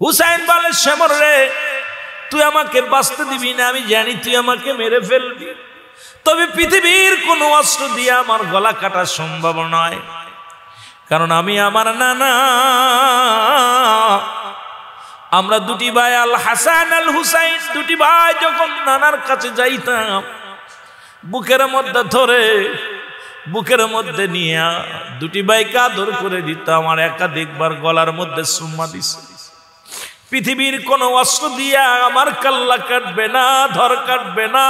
হুসাইন বলে শেমর রে, তুই আমাকে বাঁচতে দিবি না, আমি জানি তুই আমাকে মেরে ফেলবি, তবে পৃথিবীর কোন অস্ত্র দিয়ে আমার গলা কাটা সম্ভব নয়, কারণ আমি আমার নানা, আমরা দুটি ভাই আল হাসান আল হুসাইন, দুটি ভাই যখন নানার কাছে যাইতাম বুকের মধ্যে ধরে, বুকের মধ্যে নিয়ে দুটি ভাইকে আদর করে দিত, আমার একাধিকবার গলার মধ্যে চুম্মা দিছে। পৃথিবীর কোন অস্ত্র দিয়া আমার কাল্লা কাটবে না, ধর কাটবে না।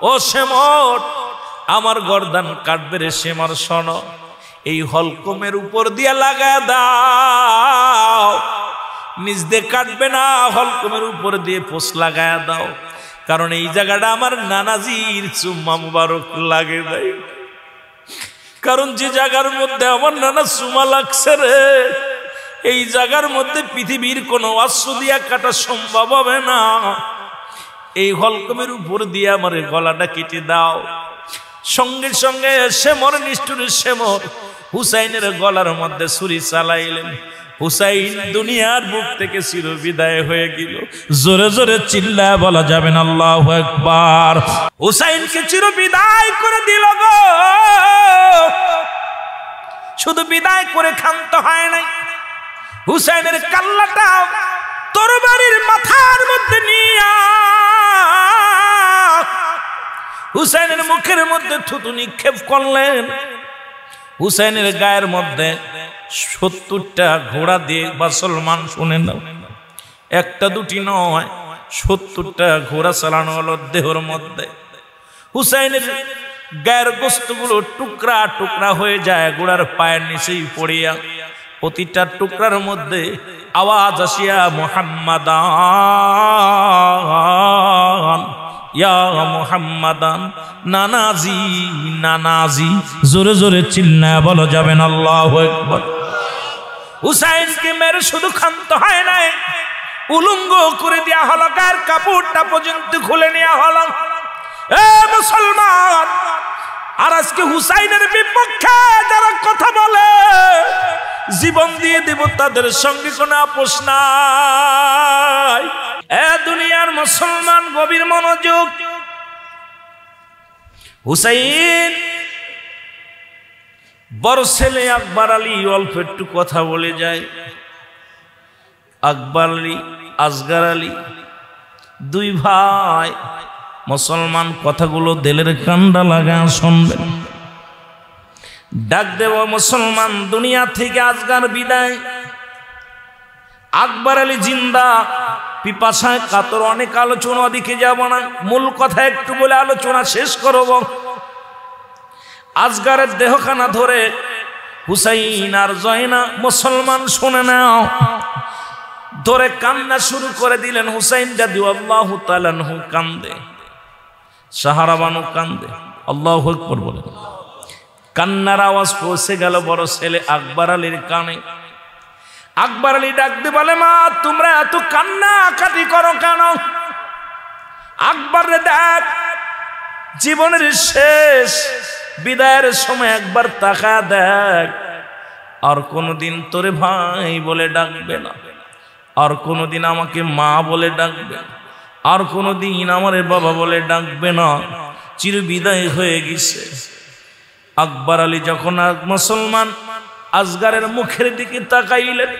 ও শেমর, আমার গর্দান কাটবে রে শেমর, শোনো, এই হলকমের উপর দিয়া লাগা দাও, নিজ দিয়ে কাটবে না, হলকমের উপর দিয়ে পোষ লাগায়া দাও, কারণ এই জায়গাটা আমার নানাজির চুম্মা মুবারক লাগে নাই, কারণ যে জায়গার মধ্যে আমার নানা চুমা লাগছে রে, এই জায়গার মধ্যে পৃথিবীর কোন অস্ত্র দিয়া কাটা সম্ভব হবে না, এই হলকমের উপর দিয়ে আমার গলাটা কেটে দাও। সঙ্গে সঙ্গে শেমর, নিষ্ঠুরের শেমর হুসাইনের গলার মধ্যে ছুরি চালাইলেন। হুসাইন দুনিয়ার বুক থেকে চির বিদায় হয়ে গেল। জোরে জোরে চিল্লায় বলা যাবে না আল্লাহু আকবার। হুসাইনকে চির বিদায় করে দিল গো, শুধু বিদায় করে ক্ষান্ত হয় নাই, হুসাইনের কাল্লাটা তরবারির মাথার মধ্যে নিয়ে হুসাইনের মুখের মধ্যে থুতু নিক্ষেপ করলেন। হুসাইনের গায়ের মধ্যে 70টা ঘোড়া দিয়ে মুসলমান, শুনে নাও, একটা দুটি নয়, 70টা ঘোড়া চালানো হলো দেহর মধ্যে। হুসাইনের গায়ের গোস্তগুলো টুকরা টুকরা হয়ে যায় ঘোড়ার পায়ের নিচেই পড়িয়া, প্রতিটা টুকরার মধ্যে আওয়াজ আসিয়া মুহাম্মাদান, ইয়া মুহাম্মাদান, নানাজি নানাজি। জোরে জোরে চিল্লায় বলা যাবেন আল্লাহু আকবার। হুসাইনকে মেরে শুধু ক্ষান্ত হয় নাই, উলঙ্গ করে দেয়া হলো, গায়ের কাপড়টা পর্যন্ত খুলে নেওয়া হলো। এ মুসলমান, আর আজকে হুসাইনের বিপক্ষে যারা কথা বলে জীবন দিয়ে দেব, তাদের সঙ্গে কোনো আপোষ নাই। এ দুনিয়ার মুসলমান, গভীর মনোযোগ। হুসাইন বড় ছেলে আকবর আলী অল্প একটু কথা বলে যায়। আকবর আলী, আসগর আলী, দুই ভাই মুসলমান, কথাগুলো দিলের কান্ডা লাগা শুনবেন। ডাক দেব মুসলমান, দুনিয়া থেকে আসগর বিদায়, আকবর আলী জিন্দা, পিপাসায় কাতর, অনেক আলোচনা দিকে যাব না, মূল কথা একটু বলে আলোচনা শেষ করব। আসগরের দেহখানা ধরে হুসাইন আর জয়না মুসলমান শুনে নাও, ধরে কান্না শুরু করে দিলেন। হুসাইন রাদিয়াল্লাহু তাআলা আনহু কান্দে, সাহারাবানু কান্দে, আল্লাহু আকবার বলে। কান্নার আওয়াজ পৌঁছে গেল বড় ছেলে আকবর আলীর কানে। আকবর আলী ডাকতে বলে, মা তোমরা এত কান্না কাটি করো কেন? আকবর রে দেখ, জীবনের শেষ বিদায়ের সময় একবার তাকা দেখ, আর কোনদিন তোরে ভাই বলে ডাকবে না, আর কোনদিন আমাকে মা বলে ডাকবে, আর কোনদিন আমারে বাবা বলে ডাকবে না, চির বিদায় হয়ে গেছে। আকবর আলী যখন মুসলমান আসগরের মুখের দিকে তাকাইলেন,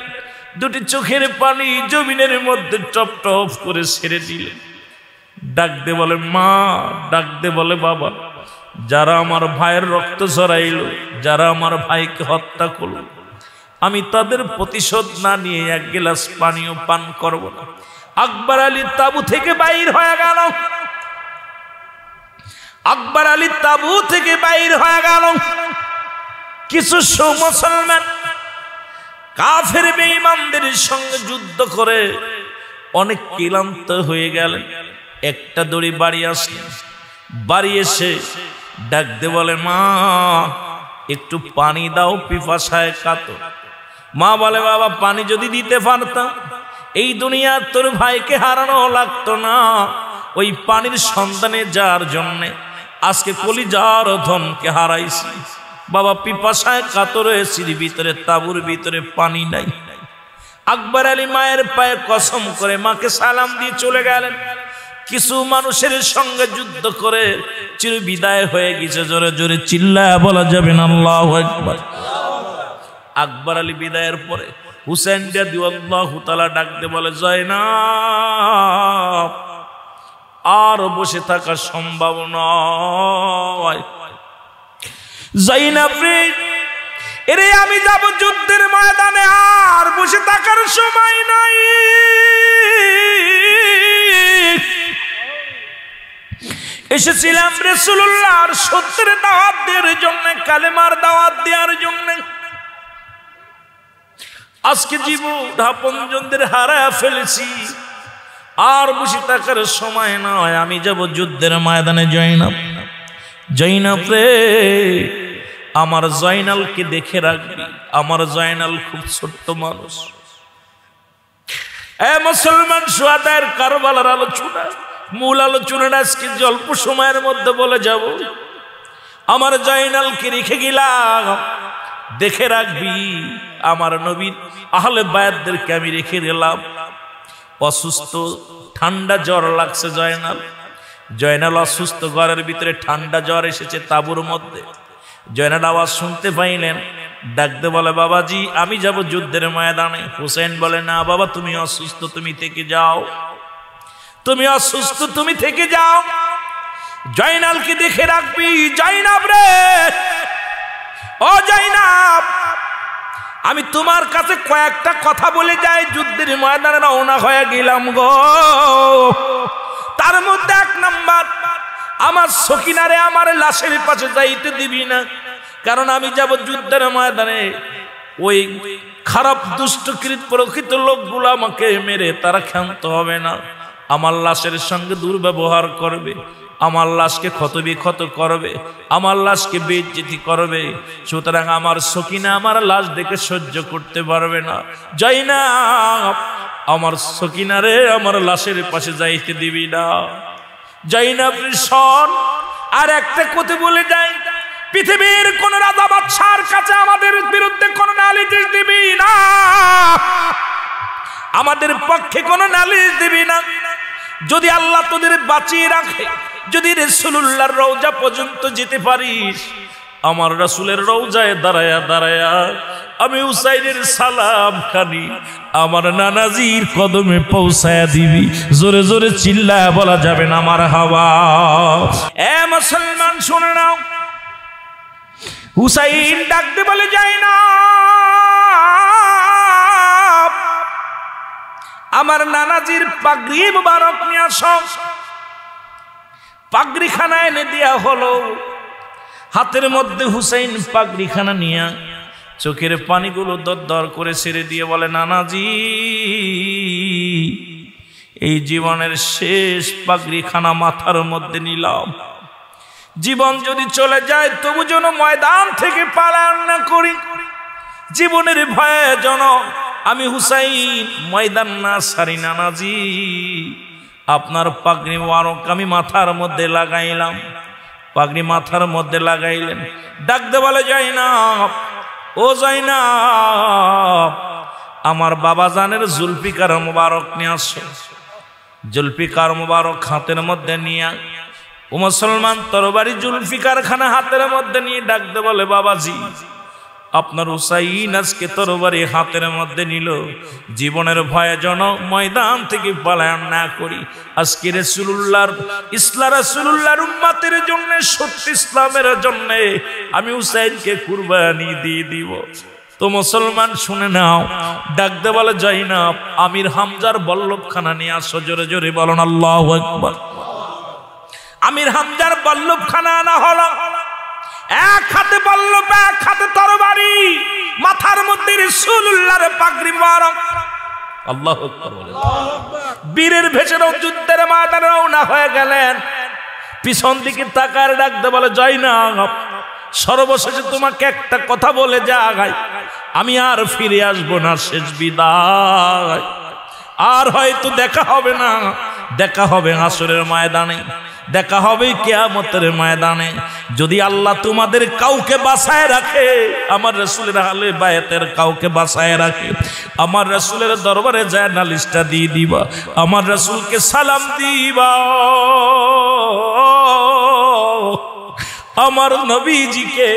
দুটি চোখের পানি জমিনের মধ্যে টপ টপ করে ছেড়ে দিলেন। ডাকতে বলে মা, ডাকতে বলে বাবা, যারা আমার ভাইয়ের রক্ত ঝরাইল, যারা আমার ভাইকে হত্যা করল, আমি তাদের প্রতিশোধ না নিয়ে এক গ্লাস পানিও পান করব না। আকবর আলী তাবু থেকে বাইর হয়ে গেল। আকবর আলী তাবু থেকে বাইর হয়ে গেল। কিছু মুসলমান কাফের বেঈমানদের সঙ্গে যুদ্ধ করে অনেক ক্লান্ত হয়ে গেলেন। একটা দড়ি বাড়ি আসলেন, বাড়ি এসে ডাকতে বলে, মা একটু পানি দাও, পিপাসায় কাতর। মা বলে, বাবা পানি যদি দিতে পারতাম এই দুনিয়া তোর ভাইকে হারানো লাগতো না। ওই পানির সন্ধানে যার জন্যে আজকে কলিজার ধনকে হারাইছি। বাবা পিপাসায় কাতর হয়েছি, ভিতরে তাবুর ভিতরে পানি নাই। আকবর আলী মায়ের পায়ে কসম করে মাকে সালাম দিয়ে চলে গেলেন। কিছু মানুষের সঙ্গে যুদ্ধ করে চির বিদায় হয়ে গেছে। জোরে জোরে চিল্লায়া বলা যাবে না আল্লাহু আকবার। আকবর আলী বিদায়ের পরে হুসাইন রাদিয়াল্লাহু তাআলা ডাকতে বলে, জয়নাব আর বসে থাকা সম্ভব নয়। জয়নাব রে, এরে আমি যাব যুদ্ধের ময়দানে, আর বসে থাকার সময় নাই। এসেছিলাম রাসূলুল্লাহর সত্যের দাওয়াত দেওয়ার জন্য, কালেমার দাওয়াত দেওয়ার জন্য। আজকে জীবন আপনজনদের হারায়া ফেলেছি, আর বসে থাকার সময় নয়, আমি যাব যুদ্ধের ময়দানে। জয়নাব, জয়নাব রে, আমার জয়নালকে দেখে রাখবি। আমার জয়নাল খুব ছোট্ট মানুষ। এ মুসলমান, শুহাদার কারবালার আলোচনা, মূল আলোচনাটা আজকে অল্প সময়ের মধ্যে বলে যাব। আমার জয়নালকে রেখে গেলাম, দেখে রাখবি। আমার নবীর আহলে বায়াতদেরকে আমি রেখে গেলাম। অসুস্থ, ঠান্ডা জ্বর লাগছে জয়নাল। জয়নাল অসুস্থ, ঘরের ভিতরে ঠান্ডা জ্বর এসেছে তাঁবুর মধ্যে। জয়নাল আওয়াজ শুনতে পাইলেন, ডাকতে বলে, বাবাজি আমি যাব যুদ্ধের ময়দানে। হুসাইন বলে, না বাবা, তুমি অসুস্থ, তুমি থেকে যাও। তুমি অসুস্থ, তুমি থেকে যাও। জয়নালকে দেখে রাখবি। জয়নাব রে, ও জয়নাব, আমি তোমার কাছে কয়েকটা কথা বলে যাই। যুদ্ধের ময়দানে রওনা হয়ে গেলাম গো। তার মধ্যে 1 নাম্বার, আমার সকিনারে আমার লাশের পাশে যাইতে দিবি না। কারণ আমি যাব যুদ্ধের ময়দানে, ওই খারাপ দুষ্টকৃত প্রকৃত লোকগুলো আমাকে মেরে তারা ক্ষান্ত হবে না। আমার লাশের সঙ্গে দুর্ব্যবহার করবে, আমার লাশকে ক্ষতবিক্ষত করবে, আমার লাশকে বেইজ্জতি করবে। সুতরাং আমার সকিনা আমার লাশ দেখে সহ্য করতে পারবে না। জয়নাব, আমার সকিনারে আমার লাশের পাশে যাইতে দিবি না। জয়নাব শোন, আর একটা কথা বলে যাই, পৃথিবীর কোন রাজা বাদশার কাছে আমাদের বিরুদ্ধে কোন নালিশ দিবি না, আমাদের পক্ষে কোন নালিশ দিবি না। যদি আল্লাহ তোদের বাঁচিয়ে রাখে, যদি রাসূলুল্লাহর রওজা পর্যন্ত যেতে পারিস, আমার রাসূলের রওজায় দাঁড়ায়া দাঁড়ায়া আমি হুসাইনের সালাম খানি আমার নানাজির কদমে পৌঁছায়া দিবি। জোরে জোরে চিল্লায়া বলা যাবে না মারহাবা। এ মুসলমান শুনে নাও, হুসাইন ডাকতে বলে, যায় না আমার নানাজির পাগড়ি মুবারক নিয়ে আসো। পাগড়িখানা এনে দেয়া হলো। হাতের মধ্যে হুসাইন পাগড়িখানা নিয়ে চোখের পানিগুলো দরদর করে ছেড়ে দিয়ে বলে, নানাজি, এই জীবনের শেষ পাগড়িখানা মাথার মধ্যে নিলাম। জীবন যদি চলে যায় তবু যেন ময়দান থেকে পালায়ন না করি। জীবনের ভয়ে যেন আমি হুসাইন ময়দান না সারি। নানাজি, আপনার পাগড়ি মুবারক আমি মাথার মধ্যে লাগাইলাম। পাগড়ি মাথার মধ্যে লাগাইলেন। ডাকতে বলে, জয়নাব, ও জয়নাব, আমার বাবা জানের জুলফিকার মুবারক নিয়ে আসো। জুলফিকার মুবারক হাতের মধ্যে নিয়ে ও মুসলমান তরবারি জুলফিকার খানা হাতের মধ্যে নিয়ে ডাকতে বলে, বাবাজি, আপনার হুসাইন আজকে তরবারি হাতের মধ্যে নিল। জীবনের ভয়ে যেন ময়দান থেকে পলায়ন না করি। আজকে রাসূলুল্লাহর উম্মতের জন্য, সত্য ইসলামের জন্য আমি হুসাইনকে কুরবানি দিয়ে দিব। তো মুসলমান শুনে নাও, ডাকতে বলে, জয়নাব, আমির হামজার বল্লভখানা নিয়ে আসো। জোরে জোরে বলুন আল্লাহু আকবার। আমির হামজার বল্লভখানা আনা হলো। এক হাতে বল্লভ, এক হাতে তরবারি, মাথার মধ্যে রাসূলুল্লাহর পাগড়ি মুবারক। আল্লাহু আকবার বলেন। বীরের ভেষে যুদ্ধের ময়দানে রওনা হয়ে গেলেন। পিছন দিকে তাকায় ডাকতে বলে, জয়নাব, সর্বশেষে তোমাকে একটা কথা বলে যাই, আমি আর ফিরে আসবো না, শেষ বিদায়। আর হয়তো দেখা হবে না, দেখা হবে হাসরের ময়দানে। দেখা হবে কিয়ামতের ময়দানে। যদি আল্লাহ তোমাদের কাউকে বাঁচায় রাখে, আমার রাসূলের আহলে বায়াতের কাউকে বাঁচায় রাখে, আমার রাসূলের দরবারে যায় নালিশটা দিয়ে দিবা, আমার রাসূলকে সালাম দিবা, আমার নবীজিকে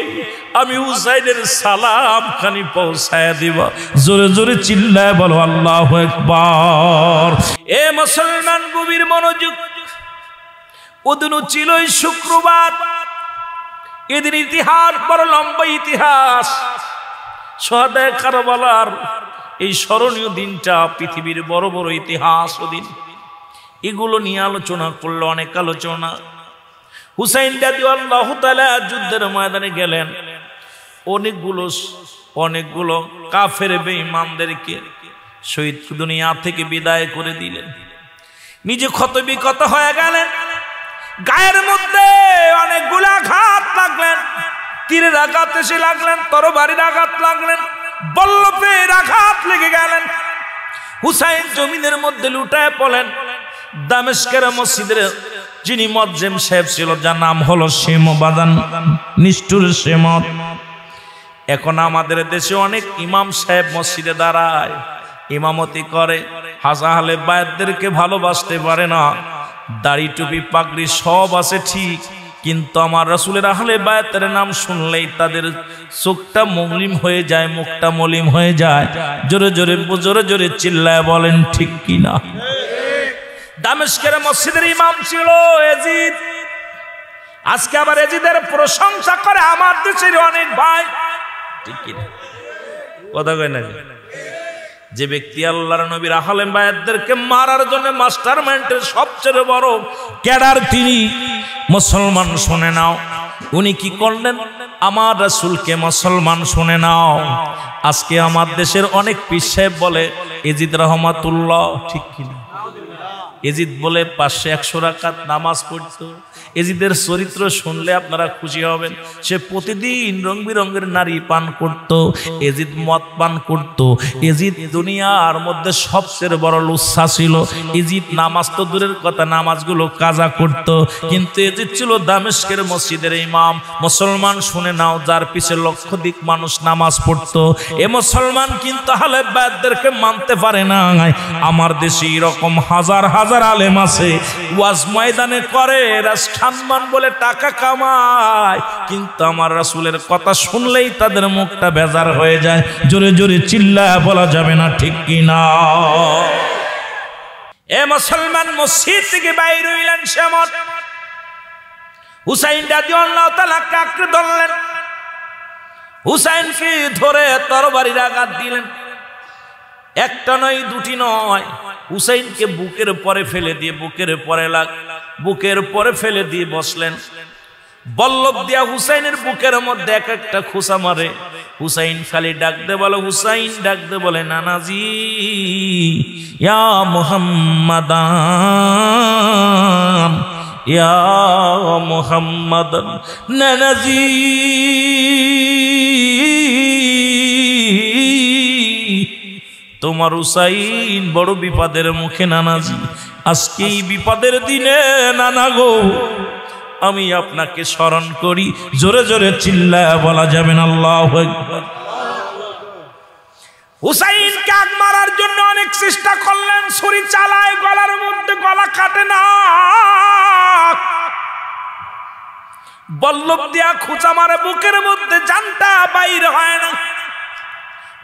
আমি হুসাইনের সালাম খানি পৌঁছায় দিবা। জোরে জোরে চিল্লায় বলো আল্লাহু আকবার। এ মুসলমান গভীর মনোযোগ। ওদিন ছিল শুক্রবার, এদিন ইতিহাস বড় লম্বা ইতিহাস। শহাদায়ে কারবালার এই স্মরণীয় দিনটা পৃথিবীর বড় বড় ইতিহাস দিন, এগুলো নিয়ে আলোচনা করলে অনেক আলোচনা। হুসাইন রাদিয়াল্লাহু তাআলা যুদ্ধের ময়দানে গেলেন, অনেকগুলো কাফের বেঈমানদেরকে শহীদ দুনিয়া থেকে বিদায় করে দিলেন। নিজে ক্ষতবিক্ষত হয়ে গেলেন, গায়ের মধ্যে অনেকগুলো আঘাত লাগলেন, তীরের আঘাত এসে লাগলেন, তরবারির আঘাত লাগলেন, বল্লভের আঘাত লেগে গেলেন। হুসাইন জমিনের মধ্যে লুটায় পড়লেন। দামেস্কের মসজিদের যিনি মুয়াজ্জিম সাহেব ছিল, যার নাম হলো শেমবাদান, নিষ্ঠুর শেমত। এখন আমাদের দেশে অনেক ইমাম সাহেব মসজিদে দাঁড়ায়, ইমামতি করে, আহলে বায়াতদেরকে ভালোবাসতে পারে না। দাড়ি টুপি পাগড়ি সব আছে ঠিক, কিন্তু আমার রাসূলের আহলে বায়াতের নাম শুনলেই তাদের চোখটা মলিম হয়ে যায়, মুখটা মলিম হয়ে যায়। জোরে জোরে জোরে জোরে চিল্লায় বলেন ঠিক কিনা? দামেস্কের মসজিদের ইমাম ছিল এজিদ। আজকে আবার এজিদের প্রশংসা করে আমার দেশের অনেক ভাই, ঠিক কিনা? কথা কয় না? যে ব্যক্তি আল্লাহর নবীর আহলে বায়াতদেরকে মারার জন্য মাস্টারমাইন্ডের সবচেয়ে বড় ক্যাডার, তিনি মুসলমান শুনে নাও, উনি কি করলেন? আমার রাসূলকে মুসলমান শুনে নাও। আজকে আমার দেশের অনেক পীর সাহেব বলে এজিদ রহমাতুল্লাহ, ঠিক কিনা? এজিদ বলে 500-100 রাকাত নামাজ পড়তো। এজিদের চরিত্র শুনলে আপনারা খুশি হবেন। সে প্রতিদিন রং বিরঙের নারী পান করত, এজিদ মদ পান করত। এজিদ দুনিয়ার মধ্যে সবচেয়ে বড় লুচ্ছা ছিল। এজিদ নামাজ তো দূরের কথা, নামাজগুলো কাজা করত। কিন্তু এজিদ ছিল দামেস্কের মসজিদের ইমাম। মুসলমান শুনে নাও, যার পিছে লক্ষাধিক মানুষ নামাজ পড়তো। এ মুসলমান কিন্তু আহলে বায়াতদেরকে মানতে পারে না। আমার দেশে এরকম হাজার হাজার আলেম আছে, ওয়াজ ময়দানে করে, সম্মান বলে টাকা কামায়, কিন্তু আমার রাসূলের কথা শুনলেই তাদের মুখটা বেজার হয়ে যায়। জোরে জোরে চিল্লায় বলা যাবে না ঠিক কিনা? এ মুসলমান মসজিদ থেকে বাইরে হইলেন শেমত। হুসাইন রাদিয়াল্লাহু তাআলা কাকরে ধরলেন, হুসাইনকে ধরে তরবারির আঘাত দিলেন। একটা নয়, দুটি নয়, হুসাইনকে বুকের পরে ফেলে দিয়ে বুকের পরে ফেলে দিয়ে বসলেন। বল্লভ দিয়া হুসাইনের বুকের মধ্যে এক একটা খোঁচা মারে। হুসাইন খালি ডাকতে বলে, হুসাইন ডাকতে বলে নানাজি, ইয়া মুহাম্মাদান, ইয়া মুহাম্মাদান, নানাজি। তোমার হুসাইন বড় বিপদের মুখে নানাজি। আজকে এই বিপদের দিনে নানা গো, আমি আপনাকে স্মরণ করি। জোরে জোরে চিল্লায় বলা যাবে না আল্লাহু আকবার। হুসাইনকে আগ মারার জন্য অনেক চেষ্টা করলেন, ছুরি চালায়, গলার মধ্যে গলা কাটে না। বল্লভ দিয়া খোঁচা মারে, বুকের মধ্যে জানটা বাইর হয় না।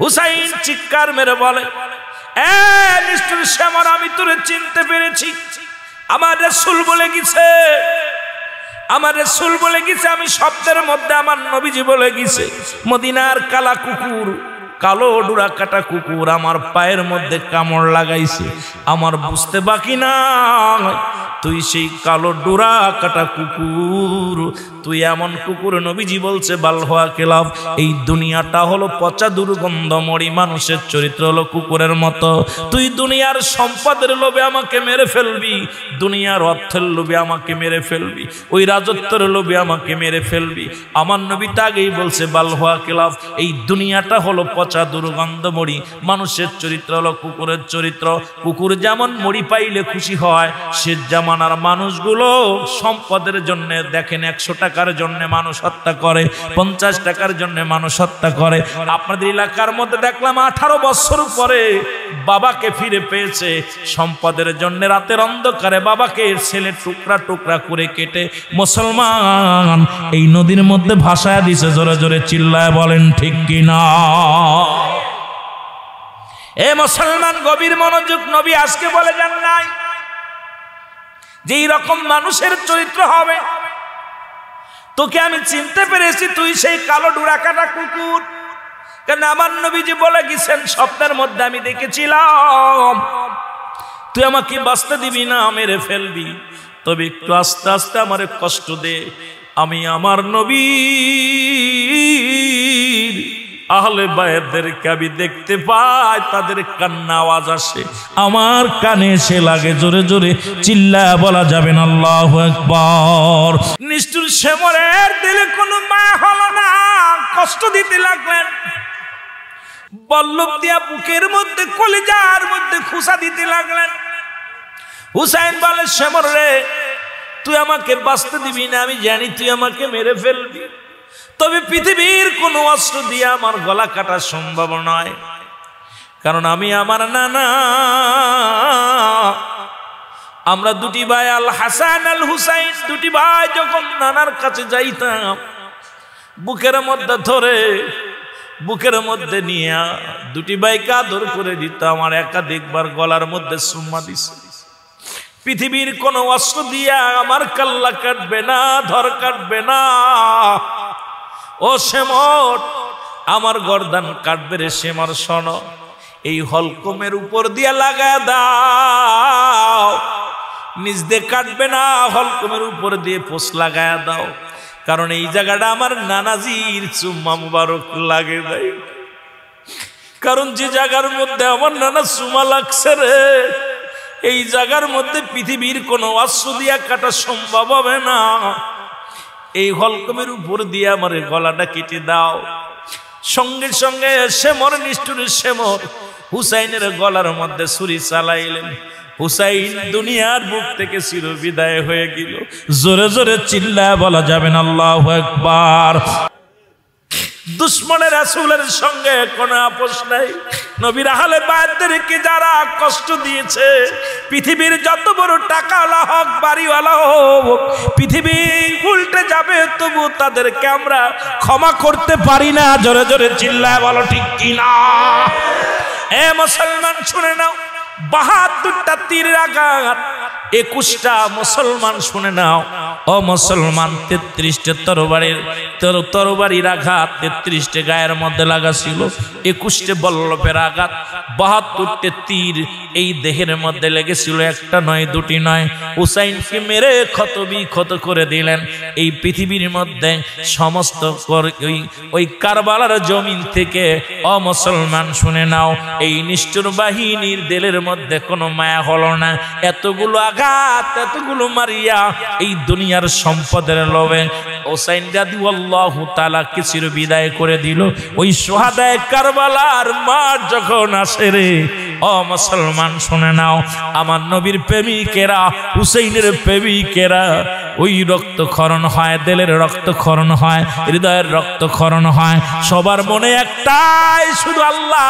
হুসাইন চিৎকার মেরে বলে, এ নিষ্ঠুর শেমর, আমি তোরে চিনতে পেরেছি। আমার রাসূল বলে গেছে, আমার রাসূল বলে গেছে, আমি শব্দের মধ্যে আমার নবীজি বলে গেছে, মদিনার কালা কুকুর, কালো ডুরা কাটা কুকুর আমার পায়ের মধ্যে কামড় লাগাইছে। আমার বুঝতে বাকি না, তুই সেই কালো ডুরা কাটা কুকুর, তুই এমন কুকুর, নবীজি বলছে বালহুয়া কেলাব, এই দুনিয়াটা হলো পচা দুর্গন্ধময়ী, মানুষের চরিত্র হলো কুকুরের মতো। তুই দুনিয়ার সম্পদের লোভে আমাকে মেরে ফেলবি, দুনিয়ার অর্থের লোভে আমাকে মেরে ফেলবি, ওই রাজত্বের লোভে আমাকে মেরে ফেলবি। আমার নবী আগেই বলছে বালহুয়া কেলাব, এই দুনিয়াটা হলো পচা দুর্গন্ধময়ী, মানুষের চরিত্র হলো কুকুরের চরিত্র। কুকুর যেমন মরি পাইলে খুশি হয়, সে জামানার মানুষগুলো সম্পদের জন্য দেখেন 100 টাকার জন্য মানুষ হত্যা করে, 50 টাকার জন্য মানুষ হত্যা করে। আপনাদের এলাকার মধ্যে দেখলাম 18 বছর পরে বাবাকে ফিরে পেয়েছে, সম্পদের জন্য রাতের অন্ধকারে বাবাকে ছেলে টুকরা টুকরা করে কেটে মুসলমান এই নদীর মধ্যে ভাসায় দিছে। জোরে জোরে চিল্লায় বলেন ঠিক কিনা? এ মুসলমান গভীর মনোযোগ, নবী আজকে বলে যান নাই যে এই রকম মানুষের চরিত্র হবে। তোকে আমি চিনতে পেরেছি, তুই সেই কালো ডুরাকাটা কুকুর। কারণ আমার নবীজি বলে গেছেন, স্বপ্নের মধ্যে আমি দেখেছিলাম তুই আমাকে বাঁচতে দিবি না, মেরে ফেলবি, তবে একটু আস্তে আস্তে আমারে কষ্ট দে। আমি আমার নবীর আহলে বায়তদেরকে আমি দেখতে পাই, তাদের কান্না আওয়াজ আসে, আমার কানে এসে লাগে। জোরে জোরে চিল্লায়া বলা যাবে না আল্লাহু আকবার। নিষ্ঠুর শেমরের দিলে কোনো মায়া হলো না, কষ্ট দিতে লাগলেন, বল্লভ দিয়া বুকের মধ্যে কলিজার মধ্যে খুসা দিতে লাগলেন। হুসাইন বলে, শেমর রে, তুই আমাকে বাঁচতে দিবি না, আমি জানি তুই আমাকে মেরে ফেলবি, তবে পৃথিবীর কোন অস্ত্র দিয়ে আমার গলা কাটা সম্ভব নয়। কারণ আমি আমার নানা, আমরা দুটি ভাই আল হাসান আল হুসাইন, দুটি ভাই যখন নানার কাছে যাইতাম, বুকের মধ্যে ধরে বুকের মধ্যে নিয়ে দুটি ভাইকে আদর করে দিতাম, আর একাধিকবার গলার মধ্যে চুম্মা দিছে। পৃথিবীর কোন অস্ত্র দিয়া আমার কাল্লা কাটবে না, ধর কাটবে না। ও শেমর, আমার গর্দান কাটবে রে শেমর, শোন, এই হলকমের উপর দিয়া লাগা দাও, নিজ দিয়ে কাটবে না, হলকমের উপর দিয়ে পোষ লাগায়া দাও, কারণ এই জায়গাটা আমার নানাজির চুম্মা মুবারক লাগে ভাই। কারণ যে জায়গার মধ্যে আমার নানা চুমা লাগছে রে, এই জায়গার মধ্যে পৃথিবীর কোন অস্ত্র দিয়া কাটা সম্ভব হবে না। এই হলকমের উপর দিয়ে আমার গলাটা কেটে দাও। সঙ্গে সঙ্গে শেমর, নিষ্ঠুর শেমর হুসাইনের গলার মধ্যে ছুরি চালাইলেন। হুসাইন দুনিয়ার বুক থেকে চির বিদায় হয়ে গেল। জোরে জোরে চিল্লায় বলা যাবে না আল্লাহু আকবার। দুশ্মনের রাসূলের সঙ্গে কোনো আপোষ নাই। নবীর আহলে বায়তদেরকে যারা কষ্ট দিয়েছে, পৃথিবীর যত বড় টাকাওয়ালা হোক, বাড়িওয়ালা হোক, পৃথিবী উল্টে যাবে, তবু তাদেরকে আমরা ক্ষমা করতে পারি না। জোরে জোরে চিল্লায় বলো ঠিক কিনা? এ মুসলমান শুনে নাও, 72টা তীরের আঘাত, 21টা মুসলমান শুনে নাও। ও মুসলমান, 33টে তরবারির আঘাত 33টে গায়ের মধ্যে লাগা ছিল, 21টে বল্লভের আঘাত, 72টে তীর এই দেহের মধ্যে লেগেছিল, একটা নয়, দুটি নয়। হুসাইনকে মেরে ক্ষত করে দিলেন। এই পৃথিবীর মধ্যে সমস্ত ওই কারবালার জমিন থেকে, ও মুসলমান শুনে নাও, এই নিষ্ঠুর বাহিনীর দিলের মধ্যে কোনো মায়া হলো না। এতগুলো আঘাত, এতগুলো মারিয়া এই দুনিয়ার সম্পদের লোভে হুসাইন রাদিয়াল্লাহু তাআলা কে চির বিদায় করে দিল। ওই শুহাদায়ে কারবালার মাঠ যখন আসে রে, ও মুসলমান শুনে নাও, আমার নবীর প্রেমিকেরা, হুসাইনের প্রেমিকেরা, ওই রক্তক্ষরণ হয়, দিলের রক্তক্ষরণ হয়, হৃদয়ের রক্তক্ষরণ হয়। সবার মনে একটাই, শুধু আল্লাহ।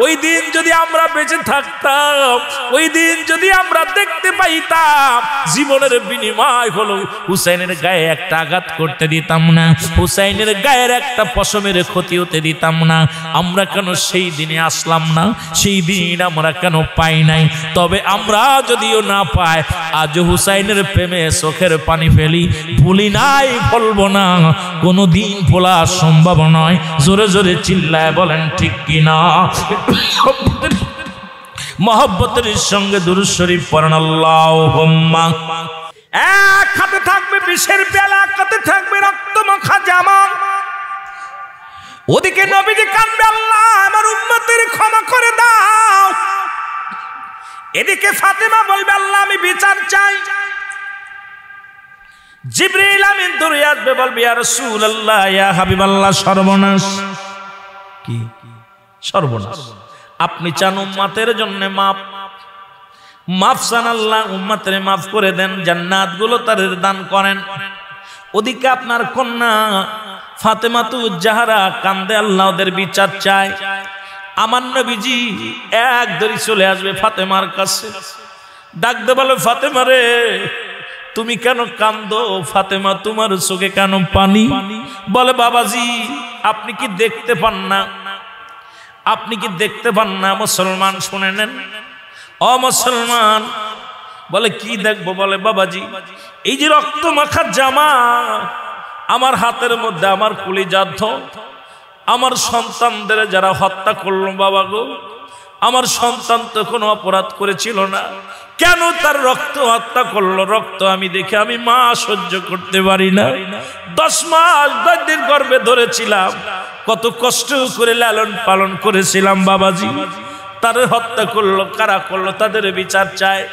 ওই দিন যদি আমরা বেঁচে থাকতাম, ওই দিন যদি আমরা দেখতে পাইতাম, জীবনের বিনিময় হলো হুসাইনের গায়ে একটা আঘাত করতে দিতাম না, হুসাইনের গায়ের একটা পশমের ক্ষতি হতে দিতাম না। আমরা কেন সেই দিনে আসলাম না? সেই দিন আমরা কেন পাই নাই? তবে আমরা যদিও না পাই, আজ হুসাইনের প্রেমে চোখের পানি ফেলি, ভুলি নাই, বলবো না, কোনোদিন ভোলা সম্ভব নয়। জোরে জোরে চিল্লায় বলেন ঠিক কিনা? মহব্বতের সঙ্গে দুরূদ শরীফ পড়েন আল্লাহুম্মা এক হাতে থাকবে বিষের পেয়ালা, এক হাতে থাকবে রক্ত মাখা জামা। ওদিকে নবীজি কাঁদবে, আল্লাহ আমার উম্মতের ক্ষমা করে দাও। এদিকে ফাতেমা বলবে, আল্লাহ আমি বিচার চাই। জিবরিল আমিন দৌড়ে আসবে, বলবে ইয়া রাসূলুল্লাহ, ইয়া হাবিবাল্লাহ, সর্বনাশ। কি সর্বনাশ? আপনি চান উম্মতের জন্য মাফ, মাফ চান, আল্লাহ উম্মতের মাফ করে দেন, জান্নাত গুলো তাদের দান করেন। ওদিকে আপনার কন্যা ফাতেমাতুজ জাহরা কান্দে, আল্লাহ ওদের বিচার চায়। আমার নবীজি এক দড়ি চলে আসবে ফাতেমার কাছে, ডাকতে বলে, ফাতেমা রে তুমি কেন কান্দো? ফাতেমা তোমার চোখে কেন পানি? বলে, বাবাজি আপনি কি দেখতে পান না? আপনি কি দেখতে পান না? মুসলমান শুনে নেন, ও মুসলমান। বলে কি দেখবো? বলে, বাবাজি এই যে রক্ত মাখা জামা আমার হাতের মধ্যে, আমার কলিজার ধন, আমার সন্তানদের যারা হত্যা করলো, বাবা গো আমার সন্তান তো কোনো অপরাধ করেছিল না, কেন তার রক্ত হত্যা করলো? রক্ত আমি দেখে আমি মা সহ্য করতে পারি না। 10 মাস 10 দিন গর্ভে ধরেছিলাম, কত কষ্ট করে লালন পালন করেছিলাম বাবাজি, তাদের হত্যা করলো, কারা করলো তাদের বিচার চায়।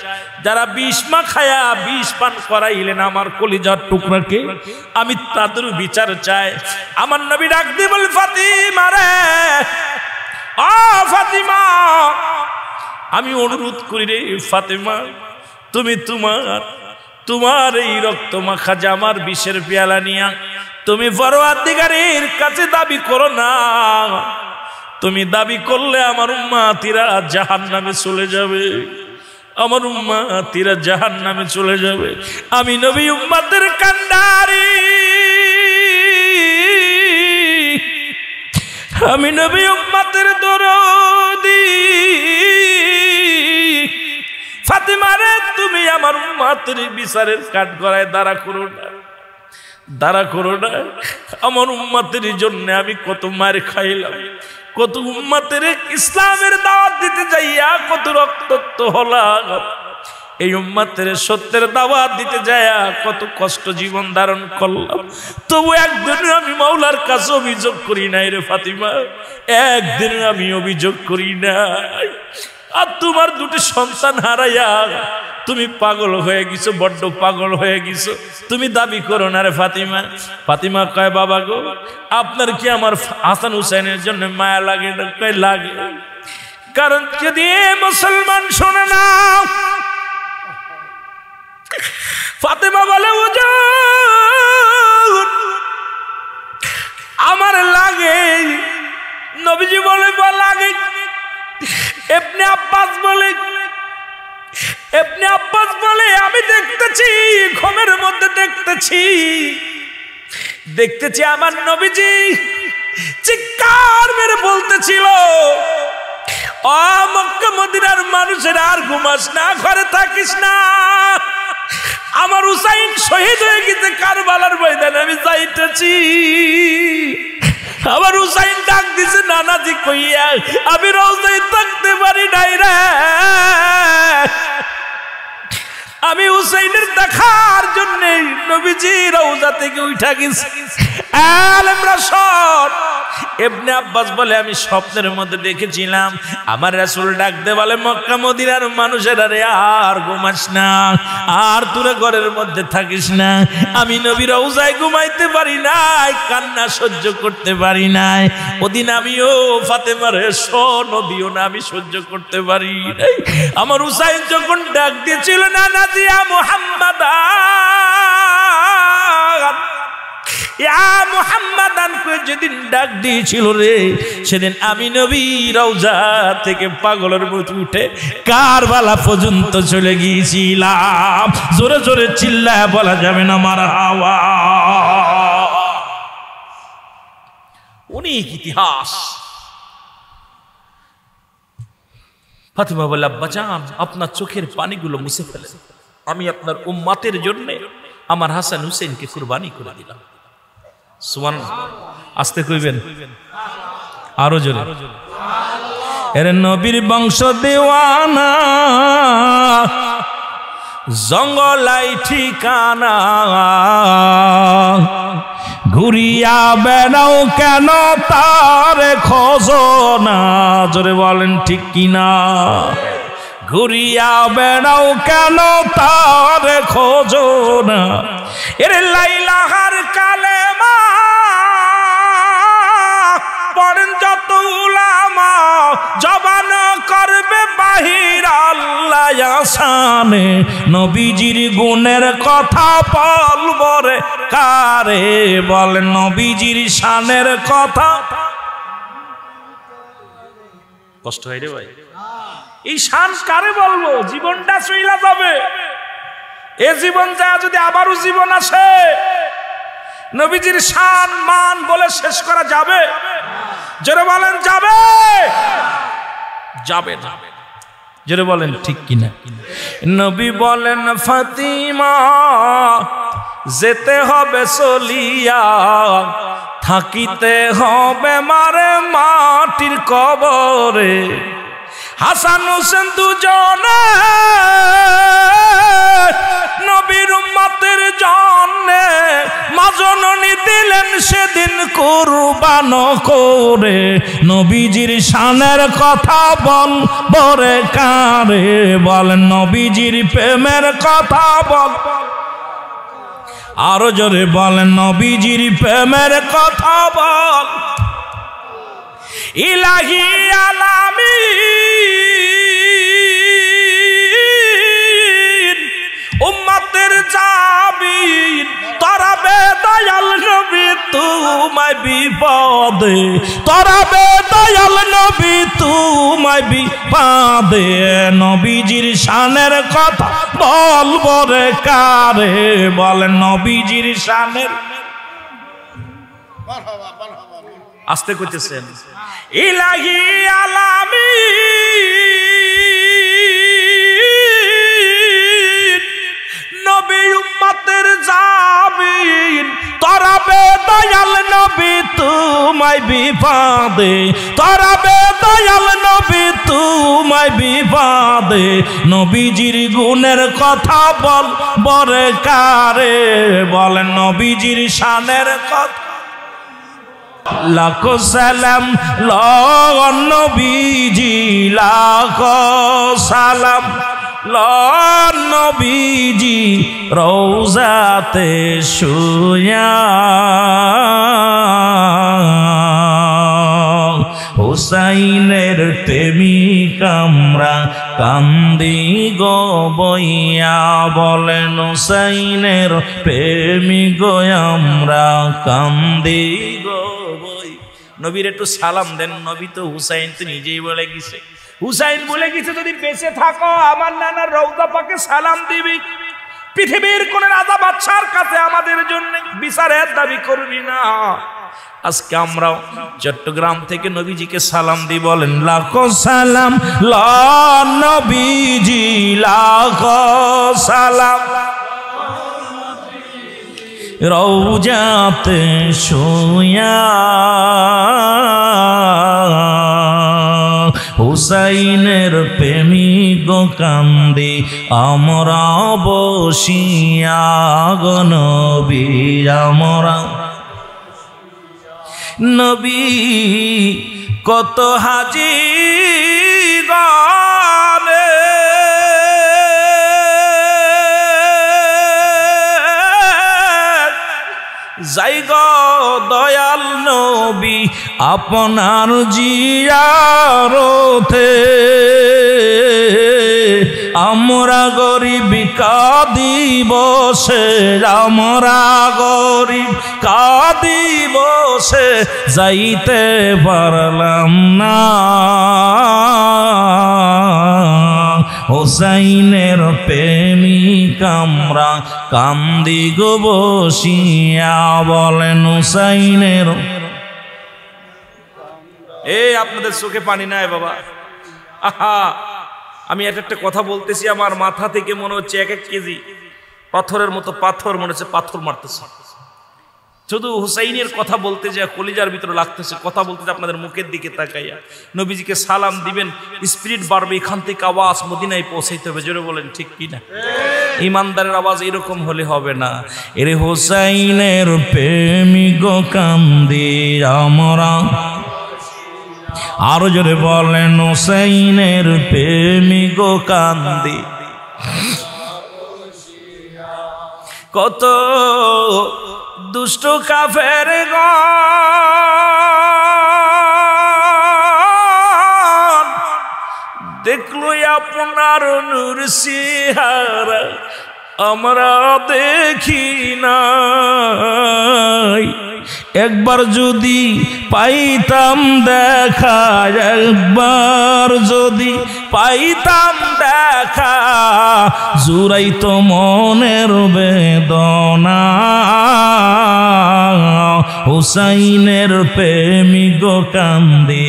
যারা বিষ মাখায়া বিষ পান করাইলেন আমার কলিজার টুকরাকে, আমি তাদের বিচার চাই। আমার নবী ডাক দিয়ে বল, ফাতিমা রে, ও ফাতিমা, আমি অনুরোধ করি রে ফাতিমা, তুমি তোমার এই রক্ত মাখা জামার বিষের পেয়ালা নিয়া তুমি পরওয়ারদিগারের কাছে দাবি করো না। তুমি দাবি করলে আমার উম্মতিরা জাহান্নামে চলে যাবে, আমার উম্মতিরা জাহান্নামে চলে যাবে। আমি নবী উম্মতের কান্ডারি, আমি নবী উম্মতের দরদি। ফাতিমা রে তুমি আমার উম্মতের বিচারের কাঠগড়ায় দাঁড়া করো না, দাঁড়া করো না। আমার উম্মতের জন্য আমি কত মার খাইলাম, কত উম্মতের ইসলামের দাওয়াত দিতে যাইয়া কত রক্তাক্ত হলাম, এই উম্মতের সত্যের দাওয়াত দিতে যাইয়া কত কষ্ট জীবন ধারণ করলাম। তবু একদিন আমি মাওলার কাছে অভিযোগ করি নাই রে ফাতিমা, একদিন আমি অভিযোগ করি নাই। আর তোমার দুটি সন্তান হারাইয়া তুমি পাগল হয়ে গেছো, বড্ড পাগল হয়ে গেছো, তুমি দাবি করো না রে ফাতিমা। ফাতিমা কয়, বাবা গো আপনার কি আমার হাসান হুসাইনের জন্য মায়া লাগে না? কয় লাগে, কারণ যদি মুসলমান শোনে না। ফাতিমা বলে, হুজুর আমার লাগে। নবীজি বলে, লাগে। ইবনে আব্বাস বলে আমি দেখতেছি, ঘুমের মধ্যে দেখতেছি আমার নবীজি চিৎকার মেরে বলতেছিল, ও মক্কা মদিনার মানুষের আর ঘুমাস না, ঘরে থাকিস না, আমার হুসাইন শহীদ হয়ে গেছে কারবালার ময়দানে, আমি যাইতেছি। আমার হুসাইন ডাক দিছে, নানাজি কইয়া আমি রওজায় থাকতে পারি নাই রে, আমি হুসাইনের দেখার জন্য নবীজি রওজা থেকে উঠা গেছি। আলেমরা শোন, ইবনে আব্বাস বলে আমি স্বপ্নের মধ্যে দেখেছিলাম আমার রাসূল ডাক দে বলে, মক্কা মদিনার মানুষেরা রে আর ঘুমাস না, আর তোরা ঘরের মধ্যে থাকিস না। আমি নবী রওজায় ঘুমাইতে পারি নাই, কান্না সহ্য করতে পারি নাই। ওদিন আমিও ফাতেমার নদীও না আমি সহ্য করতে পারি নাই। আমার হুসাইন যখন ডাক দিয়েছিল না নাদিয়া মুহাম্মাদ, যেদিন ডাক দিয়েছিল রে, সেদিন আমি নবী রওজা থেকে পাগলের মতো উঠে কারবালা পর্যন্ত চলে গিয়েছিলাম। জোরে জোরে চিল্লায় বলা যাবে না মারহাবা। অনেক ইতিহাস। ফাতিমা বলে, আব্বাজান আপনার চোখের পানিগুলো মুছে ফেলে, আমি আপনার উম্মতের জন্য আমার হাসান হুসেনকে কুরবানি করে দিলাম। সুবহানাল্লাহ, আস্তে কইবেন, আরো জোরে। এর নবীর বংশ দেওয়ানা, জঙ্গলাই ঠিকানা ঘুরিয়া বেড়াও কেন তার খোঁজনা জোরে বলেন ঠিক কিনা ঘুরিয়া বেড়াও কেন তার খোঁজনা এর লাইলাহার কালেমা পড়েন যত উলামা জবান করবে বাহির আল্লাহ আসানে নবীজির গুণের কথা বলবো রে কারে বলেন নবীজির শানের কথা কষ্ট হয় রে ভাই এই শান কারে বলবো জীবনটা চইলা যাবে এ জীবন যা যদি আবারও জীবন আসে নবীজির শান মান বলে শেষ করা যাবে জোরে বলেন যাবে যাবে না জোরে বলেন ঠিক কিনা নবী বলেন ফাতিমা যেতে হবে চলিয়া থাকিতে হবে মারে মাটির কবরে হাসান হোসেন দুজনে নবীর উম্মতের জন্যে মা জননী দিলেন সেদিন কুরবান করে নবীজির শানের কথা বলবো রে কারে বলেন নবীজির প্রেমের কথা বল আরো জোরে বলেন নবীজির প্রেমের কথা বল ইলাহি আলামিন উম্মতের জাবিন তরাবে দয়াল নবী তোমায় বিপদে তরাবে দয়াল নবী তোমায় বিপদে নবীজির শানের কথা বলবো রে কারে বলেন নবীজির শানের আস্তে করতেছেন ইলাহি আলামিন নবী উম্মতের জাবিন তরাবে দয়াল নবী তোমায় বিপদে তরাবে দয়াল নবী তোমায় বিপদে নবীজির গুণের কথা বল বরে কারে বলেন নবীজির শানের কথা লাখো সালাম নবীজি লাখো সালাম নবীজি রওজাতে শুয়া হুসাইনের প্রেমিক আমরা কান্দি গো বইয়া বলেন হুসাইনের প্রেমিক আমরা কান্দি গো বই নবীর একটু সালাম দেন নবী তো হুসাইন তো নিজেই বলে গেছে হুসাইন বলে গেছে যদি বেঁচে থাকো আমার নানার রওজা পাকে সালাম দিবি পৃথিবীর কোন রাজা বাদশার কাছে আমাদের জন্য বিচারের দাবি করবি না আজকে আমরা চট্টগ্রাম থেকে নবীজিকে সালাম দিই বলেন লাখো সালাম নবীজি লাখো সালাম রওজাতে শুয়া হুসাইনের প্রেমিক কান্দি আমরা বসিয়া গো নবী আমরা নবী কত হাজি গানে যাই গো দয়াল নবী আপনার জিয়ারতে আমরা গরিব কাঁদি বসে আমরা গরিব কাঁদি বসে যাইতে পারলাম না হুসাইনের প্রেমিক আমরা কান্দি গো বসিয়া বলেন হুসাইনের আপনাদের চোখে পানি নাই বাবা আহা আমি একটা কথা বলতেছি আমার মাথা থেকে মনে হচ্ছে 1-1 কেজি পাথরের মতো পাথর মনে হচ্ছে পাথর মারতেছে শুধু হুসাইনের কথা বলতে যা কলিজার ভিতরে লাগতেছে কথা বলতে আপনাদের মুখের দিকে তাকাইয়া নবীজিকে সালাম দিবেন স্পিরিট বাড়বে এখান থেকে আওয়াজ মদিনায় পৌঁছাইতে হবে জোরে বলেন ঠিক কিনা ইমানদারের আওয়াজ এরকম হলে হবে না। এরে হোসাইনের প্রেমিক কান্দি আমরা, আরো জোরে বলেন হোসাইনের প্রেমিক কান্দি। কত দুষ্ট কাফের দেখলো আপনার নূর সিহারা, আমরা দেখি নাই। একবার যদি পাইতাম দেখা, একবার যদি পাইতাম দেখা, জুড়াইতো মনের বেদনা। হুসাইনের প্রেমিক কান্দি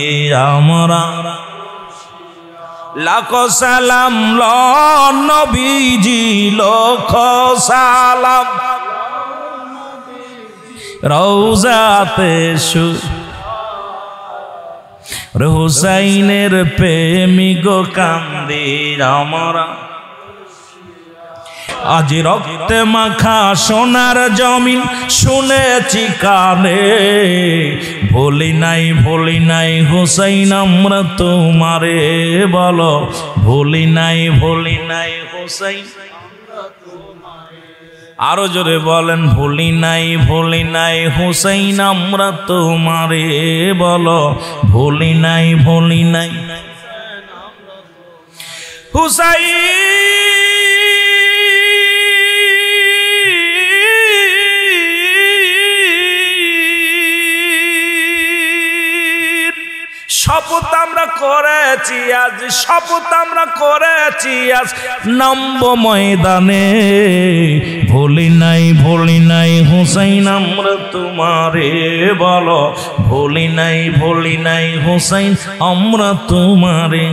আমরা, লাখ সালাম নবীজি, লক্ষ সালাম রওজাতে হুসাইনের প্রেমিক কান্দি আমরা। আজ রক্তে মাখা সোনার জমিন শুনেছি কানে, ভুলি নাই হুসাইন আমরা তোমারে, বলো ভুলি নাই হুসাইন। আরো জোরে বলেন ভুলি নাই হুসাইন আমরা তোমারে, বলো ভুলি নাই হুসাইন। শপথ আমরা করেছি আজ, শপথ আমরা করেছি আজ, নামব ময়দানে। ভুলি নাই হুসাইন আমরা তোমারে, বলো ভুলি নাই হুসাইন আমরা তোমারে।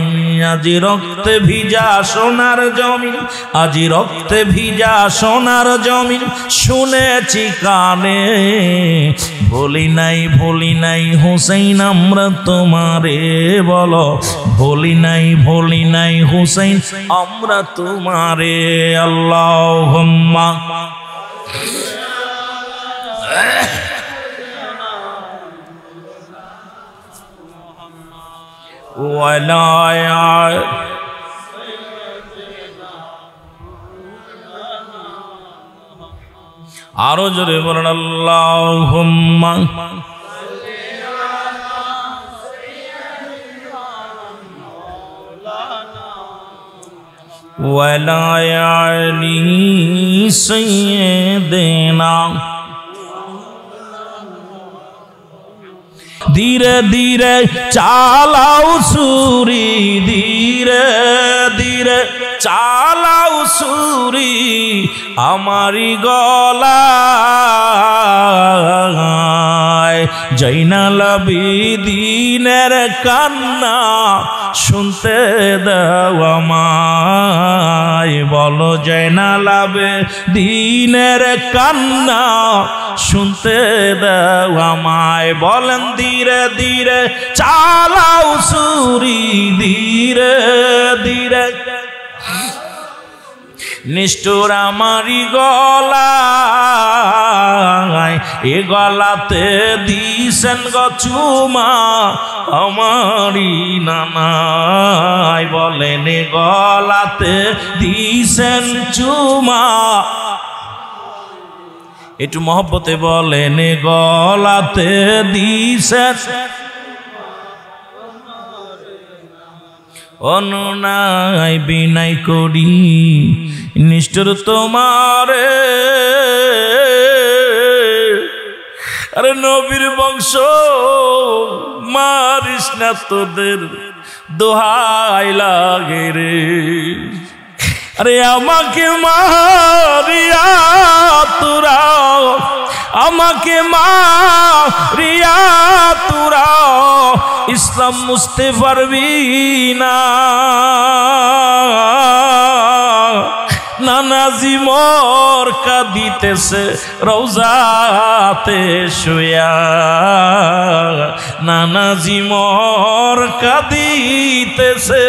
আজি রক্তে ভিজা সোনার জমিন, আজি রক্তে ভিজা সোনার জমিন শুনেছি কানে, ভুলি নাই হুসাইন আমরা তোমারে, বলো ভুলি নাই হুসাইন আমরা তোমারে। আল্লাহুম্মা ওয়ালা আরো জোরে বলেন আল্লাহুম্মা ওয়ালা আলি সাইয়্যিদিনা। ধীরে ধীরে চালাও ছুরি, ধীরে ধীরে চালাও ছুরি, আমারি গলায় জৈনাল আবেদিনের কান্না শুনতে দাও আমায়, বলো জৈনাল আবেদিনের কান্না শুনতে দাও আমায়। বলেন ধীরে ধীরে চালাও ছুরি, ধীরে ধীরে নিষ্ঠুর আমারি গলায়, এ গলাতে দিছেন গো চুমা আমারি নানাই। বলেন এ গলাতে দিছেন চুমা, একটু মহব্বতে বলেন এ গলাতে দিছেন। অনুনাই বিনাই করি নিষ্ঠুর তোমারে, আরে নবীর বংশ মারিস না তোদের দোহাই লাগে রে। আরে আমাকে মারিয়া তোরা, আমাকে মারিয়া তোরা ইসলাম মুছতে পারবি না। নানাজি মোর কাঁদিতেছে রওজাতে শুয়া, নানাজি মোর কাঁদিতেছে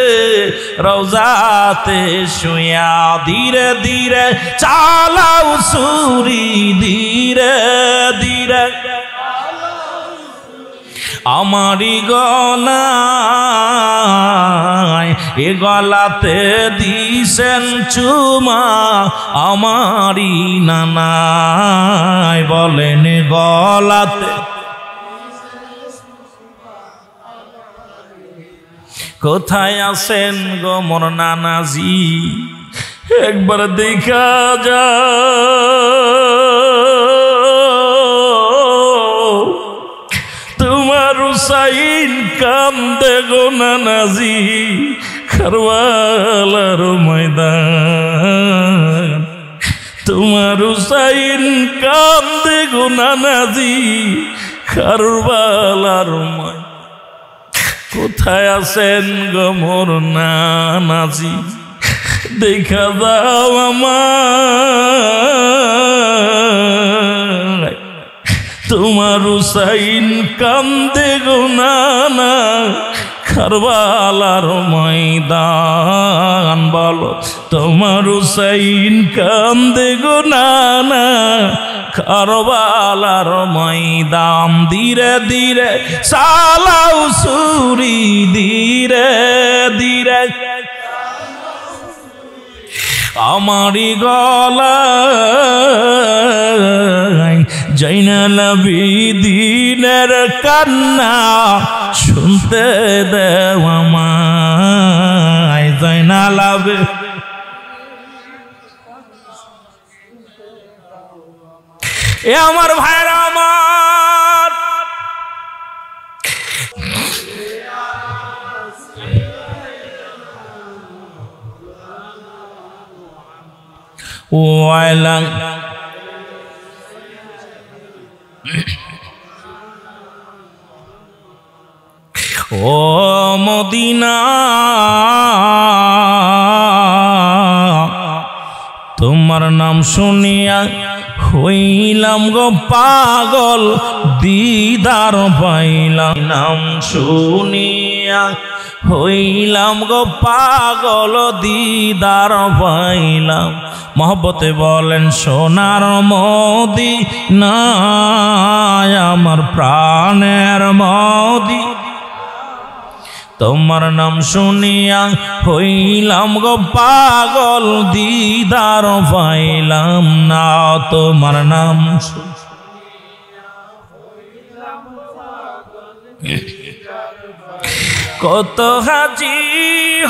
রওজাতে শুয়া। ধীরে ধীরে চালাও ছুরি, ধীরে ধীরে আমারি গলায়, এ গলাতে দিছেন চুমা আমারি নানায়। বলেন গলাতে কোথায় আছেন গো মোর নানাজি, একবার দেখা যা। তোমার হুসাইন কান্দে গো নানাজি কারবালার ময়দান, তোমার হুসাইন কান্দে গো নানাজি কারবালার ময়দান। কোথায় আছেন গো মোর নানাজি, দেখা দাও আমার। তোমার হুসাইন কান্দে গো নানা কারবালার ময়দান। বলো তোমার হুসাইন কান্দে গো নানা কারবালার ময়দান। ধীরে ধীরে চালাও ছুরি, ধীরে ধীরে আমারি গলায় জৈনাল আবেদিনের কান্না শুনতে দেও আমায়। জৈনাল আবেদিন এ আমার ভাইরা আমার, ও আয়লা ও মদিনা, তোমার নাম শুনিয়া হইলাম গো পাগল, দিদার পাইলাম। নাম শুনিয়া হইলাম গো পাগল, দিদার পাইলাম। মহব্বতে বলেন সোনার মদিনায় আমার প্রাণের মদিনা। তোমার নাম শুনিয়া হইলাম গো পাগল, দিদার পাইলাম না। তোমার নাম কত হাজি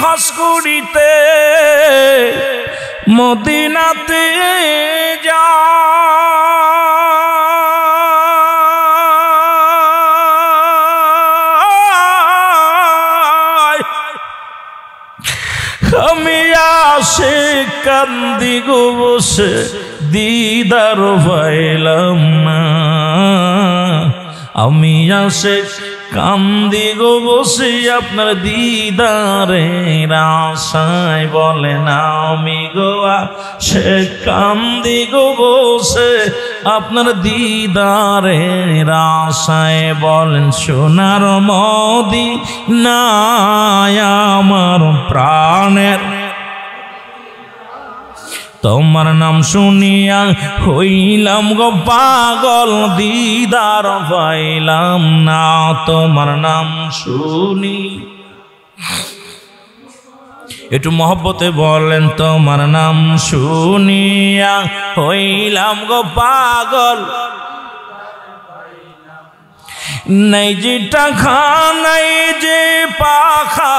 হজ করিতে মদিনাতে যা, আমি আসে কান্দি গো বসে, দিদার পাইলাম না। আমি আসে কান্দি গো বসে আপনার দিদারের আশায়। বলেন আমি গো আসে কান্দি গো বসে আপনার দিদারের আশায়। বলেন সোনার মদিনায় আমার প্রাণের। তোমার নাম শুনিয়া হইলাম গো পাগল, দিদার পাইলাম না। তোমার নাম শুনি একটু মহব্বতে বলেন, তোমার নাম শুনিয়া হইলাম গো পাগল, নাই যে টাকা নাই যে পাখা,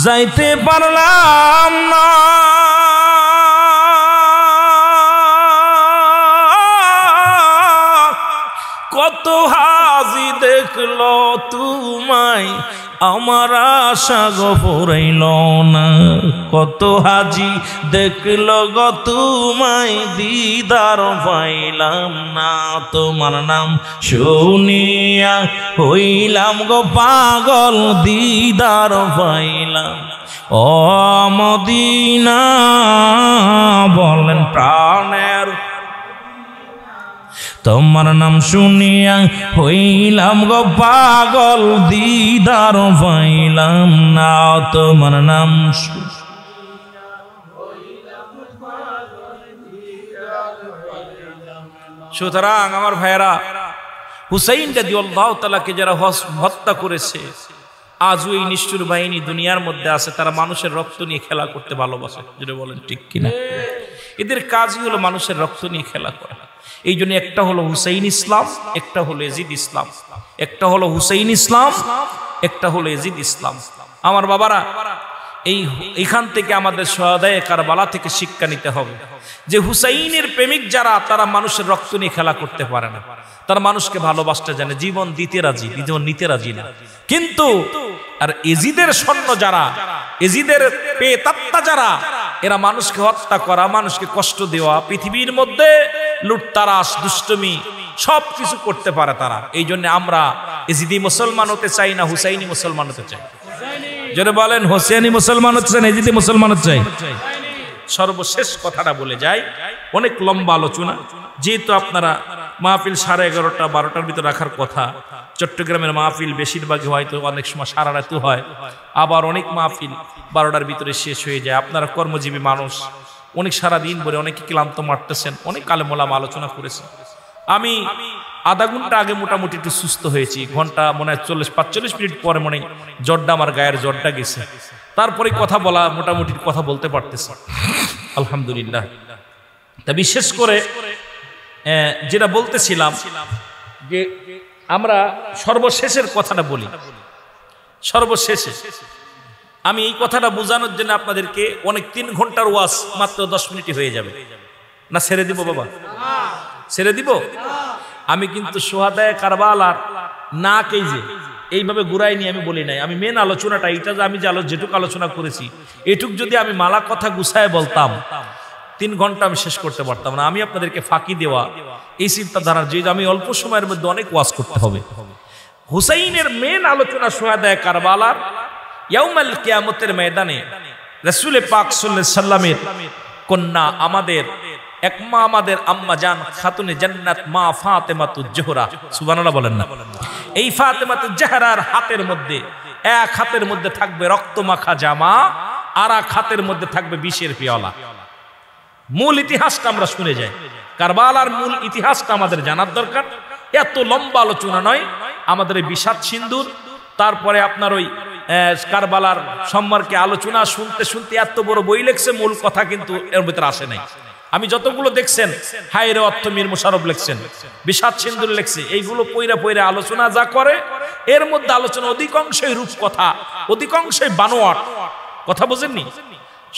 যাইতে পারলাম না। কত হাজি দেখলো তোমায়, আমার আশা গো ফুরাইল না। কত হাজি দেখলো গো তোমায়, দিদার পাইলাম না। তোমার নাম শুনিয়া হইলাম গো পাগল, দিদার পাইলাম। ও মদিনা বলেন প্রাণের তোমার নাম শুনিয়া হইলাম গো পাগল দিদার পাইলাম না তোমার নাম সুতরাং আমার ভাইয়েরা হুসাইন রাদিয়াল্লাহু তাআলাকে যারা হত্যা করেছে আজও এই নিষ্ঠুর বাহিনী দুনিয়ার মধ্যে আছে তারা মানুষের রক্ত নিয়ে খেলা করতে ভালোবাসে যেটা বলেন ঠিক কিনা এদের কাজই হলো মানুষের রক্ত নিয়ে খেলা করা এই জন্য একটা হলো হুসাইন ইসলাম একটা হলো ইয়াজিদ ইসলাম একটা হলো হুসাইন ইসলাম একটা হলো ইয়াজিদ ইসলাম আমার বাবারা এইখান থেকে আমাদের শুহাদায়ে কারবালা থেকে শিক্ষা নিতে হবে যে হুসাইনের প্রেমিক যারা তারা মানুষের রক্ত নিয়ে খেলা করতে পারে না তারা মানুষকে ভালোবাসতে জানে জীবন দিতে রাজি জীবন নিতে রাজি না কিন্তু আর ইয়াজিদের সৈন্য যারা ইয়াজিদের পেতাত্তা যারা এরা মানুষকে হত্যা করা মানুষকে কষ্ট দেওয়া পৃথিবীর মধ্যে লুটতারাস দুষ্টমি সবকিছু করতে পারে তারা এই জন্য আমরা ইয়াজিদি মুসলমান হতে চাই না হুসাইনি মুসলমান হতে চাই যারা বলেন হুসাইনি মুসলমান হতে চাই ইয়াজিদি মুসলমান হতে চাই সর্বশেষ কথাটা বলে যাই অনেক লম্বা আলোচনা যেহেতু আপনারা মাহফিল 11:30 12টার ভিতর রাখার কথা চট্টগ্রামের মাহফিল বেশিরভাগই হয়তো অনেক সময় সারা রাতে হয় আবার অনেক মাহফিল 12টার ভিতরে শেষ হয়ে যায় আপনারা কর্মজীবী মানুষ অনেক সারা দিন ধরে অনেকে ক্লান্ত মারতেছেন অনেক আলেম ওলামা আলোচনা করেছেন আমি আধা ঘন্টা আগে মোটামুটি একটু সুস্থ হয়েছি ঘন্টা মনে হয় 40-45 মিনিট পরে মনে জ্বরটা আমার গায়ের জ্বরটা গেছে তারপরে কথা বলা মোটামুটি কথা বলতে পারতেছি আলহামদুলিল্লাহ তা বিশেষ করে যেটা বলতেছিলাম যে আমরা সর্বশেষের কথাটা বলি সর্বশেষে আমি এই কথাটা বোঝানোর জন্য আপনাদেরকে অনেক 3 ঘন্টার ওয়াজ মাত্র 10 মিনিটে হয়ে যাবে না ছেড়ে দিব বাবা ছেড়ে দিব আমি কিন্তু শুহাদায়ে কারবালার না কে যে এইভাবে ঘুরাই নিয়ে আমি বলি নাই আমি মেন আলোচনাটা এটা যে আমি যেটুকু আলোচনা করেছি এটুক যদি আমি মালা কথা গুছায় বলতাম 3 ঘন্টা আমি শেষ করতে পারতাম না আমি আপনাদেরকে ফাঁকি দেওয়া এই চিন্তাধারার যে আমি অল্প সময়ের মধ্যে অনেক ওয়াজ করতে হবে হুসাইনের মেন আলোচনা শুহাদায়ে কারবালার ইয়াউমাল কিয়ামতের ময়দানে রাসূল পাক সাল্লাল্লাহু আলাইহি সাল্লামের কন্যা আমাদের একমা আমাদের আম্মা জান খাতুনে জান্নাত মা ফাতেমাতুজ জোহরা সুবহানাল্লাহ বলেন না এই ফাতেমাতুজ জোহরার হাতের মধ্যে এক হাতের মধ্যে থাকবে রক্তমাখা জামা আর এক হাতের মধ্যে থাকবে বিষের পেয়ালা মূল ইতিহাসটা আমরা শুনে যাই কারবালার মূল ইতিহাসটা আমাদের জানার দরকার এত লম্বা আলোচনা নয় আমাদের এই বিষাদ সিন্ধুর তারপরে আপনার ওই কারবালার সম্পর্কে আলোচনা শুনতে শুনতে এত বড় বই লেখছে মূল কথা কিন্তু এর ভিতরে আসে নাই আমি যতগুলো দেখছেন হায়রে অর্থ মীর মুশাররফ লিখছেন বিষাদ সিন্ধুর লিখছে এইগুলো পয়রা আলোচনা যা করে এর মধ্যে আলোচনা অধিকাংশই রূপ কথা অধিকাংশই বানোয়াট কথা বুঝেননি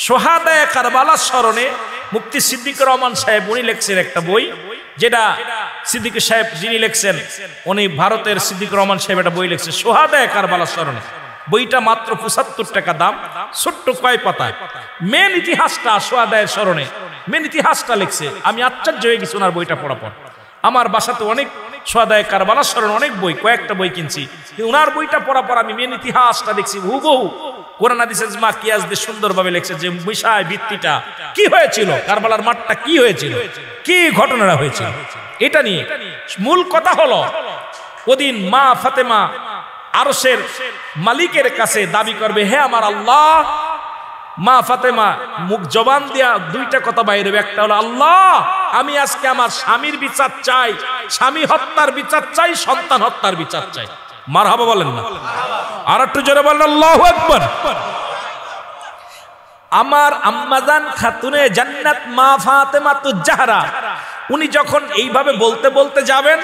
শুহাদায়ে কারবালার স্মরণে মুফতি সিদ্দিক রহমান সাহেব উনি লিখছেন একটা বই যেটা সিদ্দিক সাহেব যিনি লিখছেন উনি ভারতের সিদ্দিক রহমান সাহেব একটা বই লিখছে শুহাদায়ে কারবালার স্মরণে বইটা মাত্র 75 টাকা দাম ছোট্ট কয় পাতায় মেন ইতিহাসটা শুহাদায়ের স্মরণে মেন ইতিহাসটা লিখছে আমি আশ্চর্য হয়ে গেছি ওনার বইটা পড়ার পর আমার বাসাতে অনেক শুহাদায়ে কারবালার স্মরণে অনেক বই কয়েকটা বই কিনছি ওনার বইটা পড়ার পর আমি মেন ইতিহাসটা দেখছি হুবহু কোরআন হাদিস ইজমা কিয়াস দিয়ে সুন্দরভাবে লিখছে যে বিষয় ভিত্তিটা কি হয়েছিল কারবালার মাঠটা কি হয়েছিল কি ঘটনাটা হয়েছিল এটা নিয়ে মূল কথা হলো ওদিন মা ফাতেমা আরশের মালিকের কাছে দাবি করবে হে আমার আল্লাহ মা ফাতেমা মুখ জবান দিয়া দুইটা কথা বাইরে একটা হলো আল্লাহ আমি আজকে আমার স্বামীর বিচার চাই স্বামী হত্যার বিচার চাই সন্তান হত্যার বিচার চাই মারহাবা বলেন না আর একটু জোরে বলেন আল্লাহু আকবার আমার আম্মাজান খাতুনে জান্নাত মা ফাতেমাতুজ জোহরা উনি যখন এইভাবে বলতে বলতে যাবেন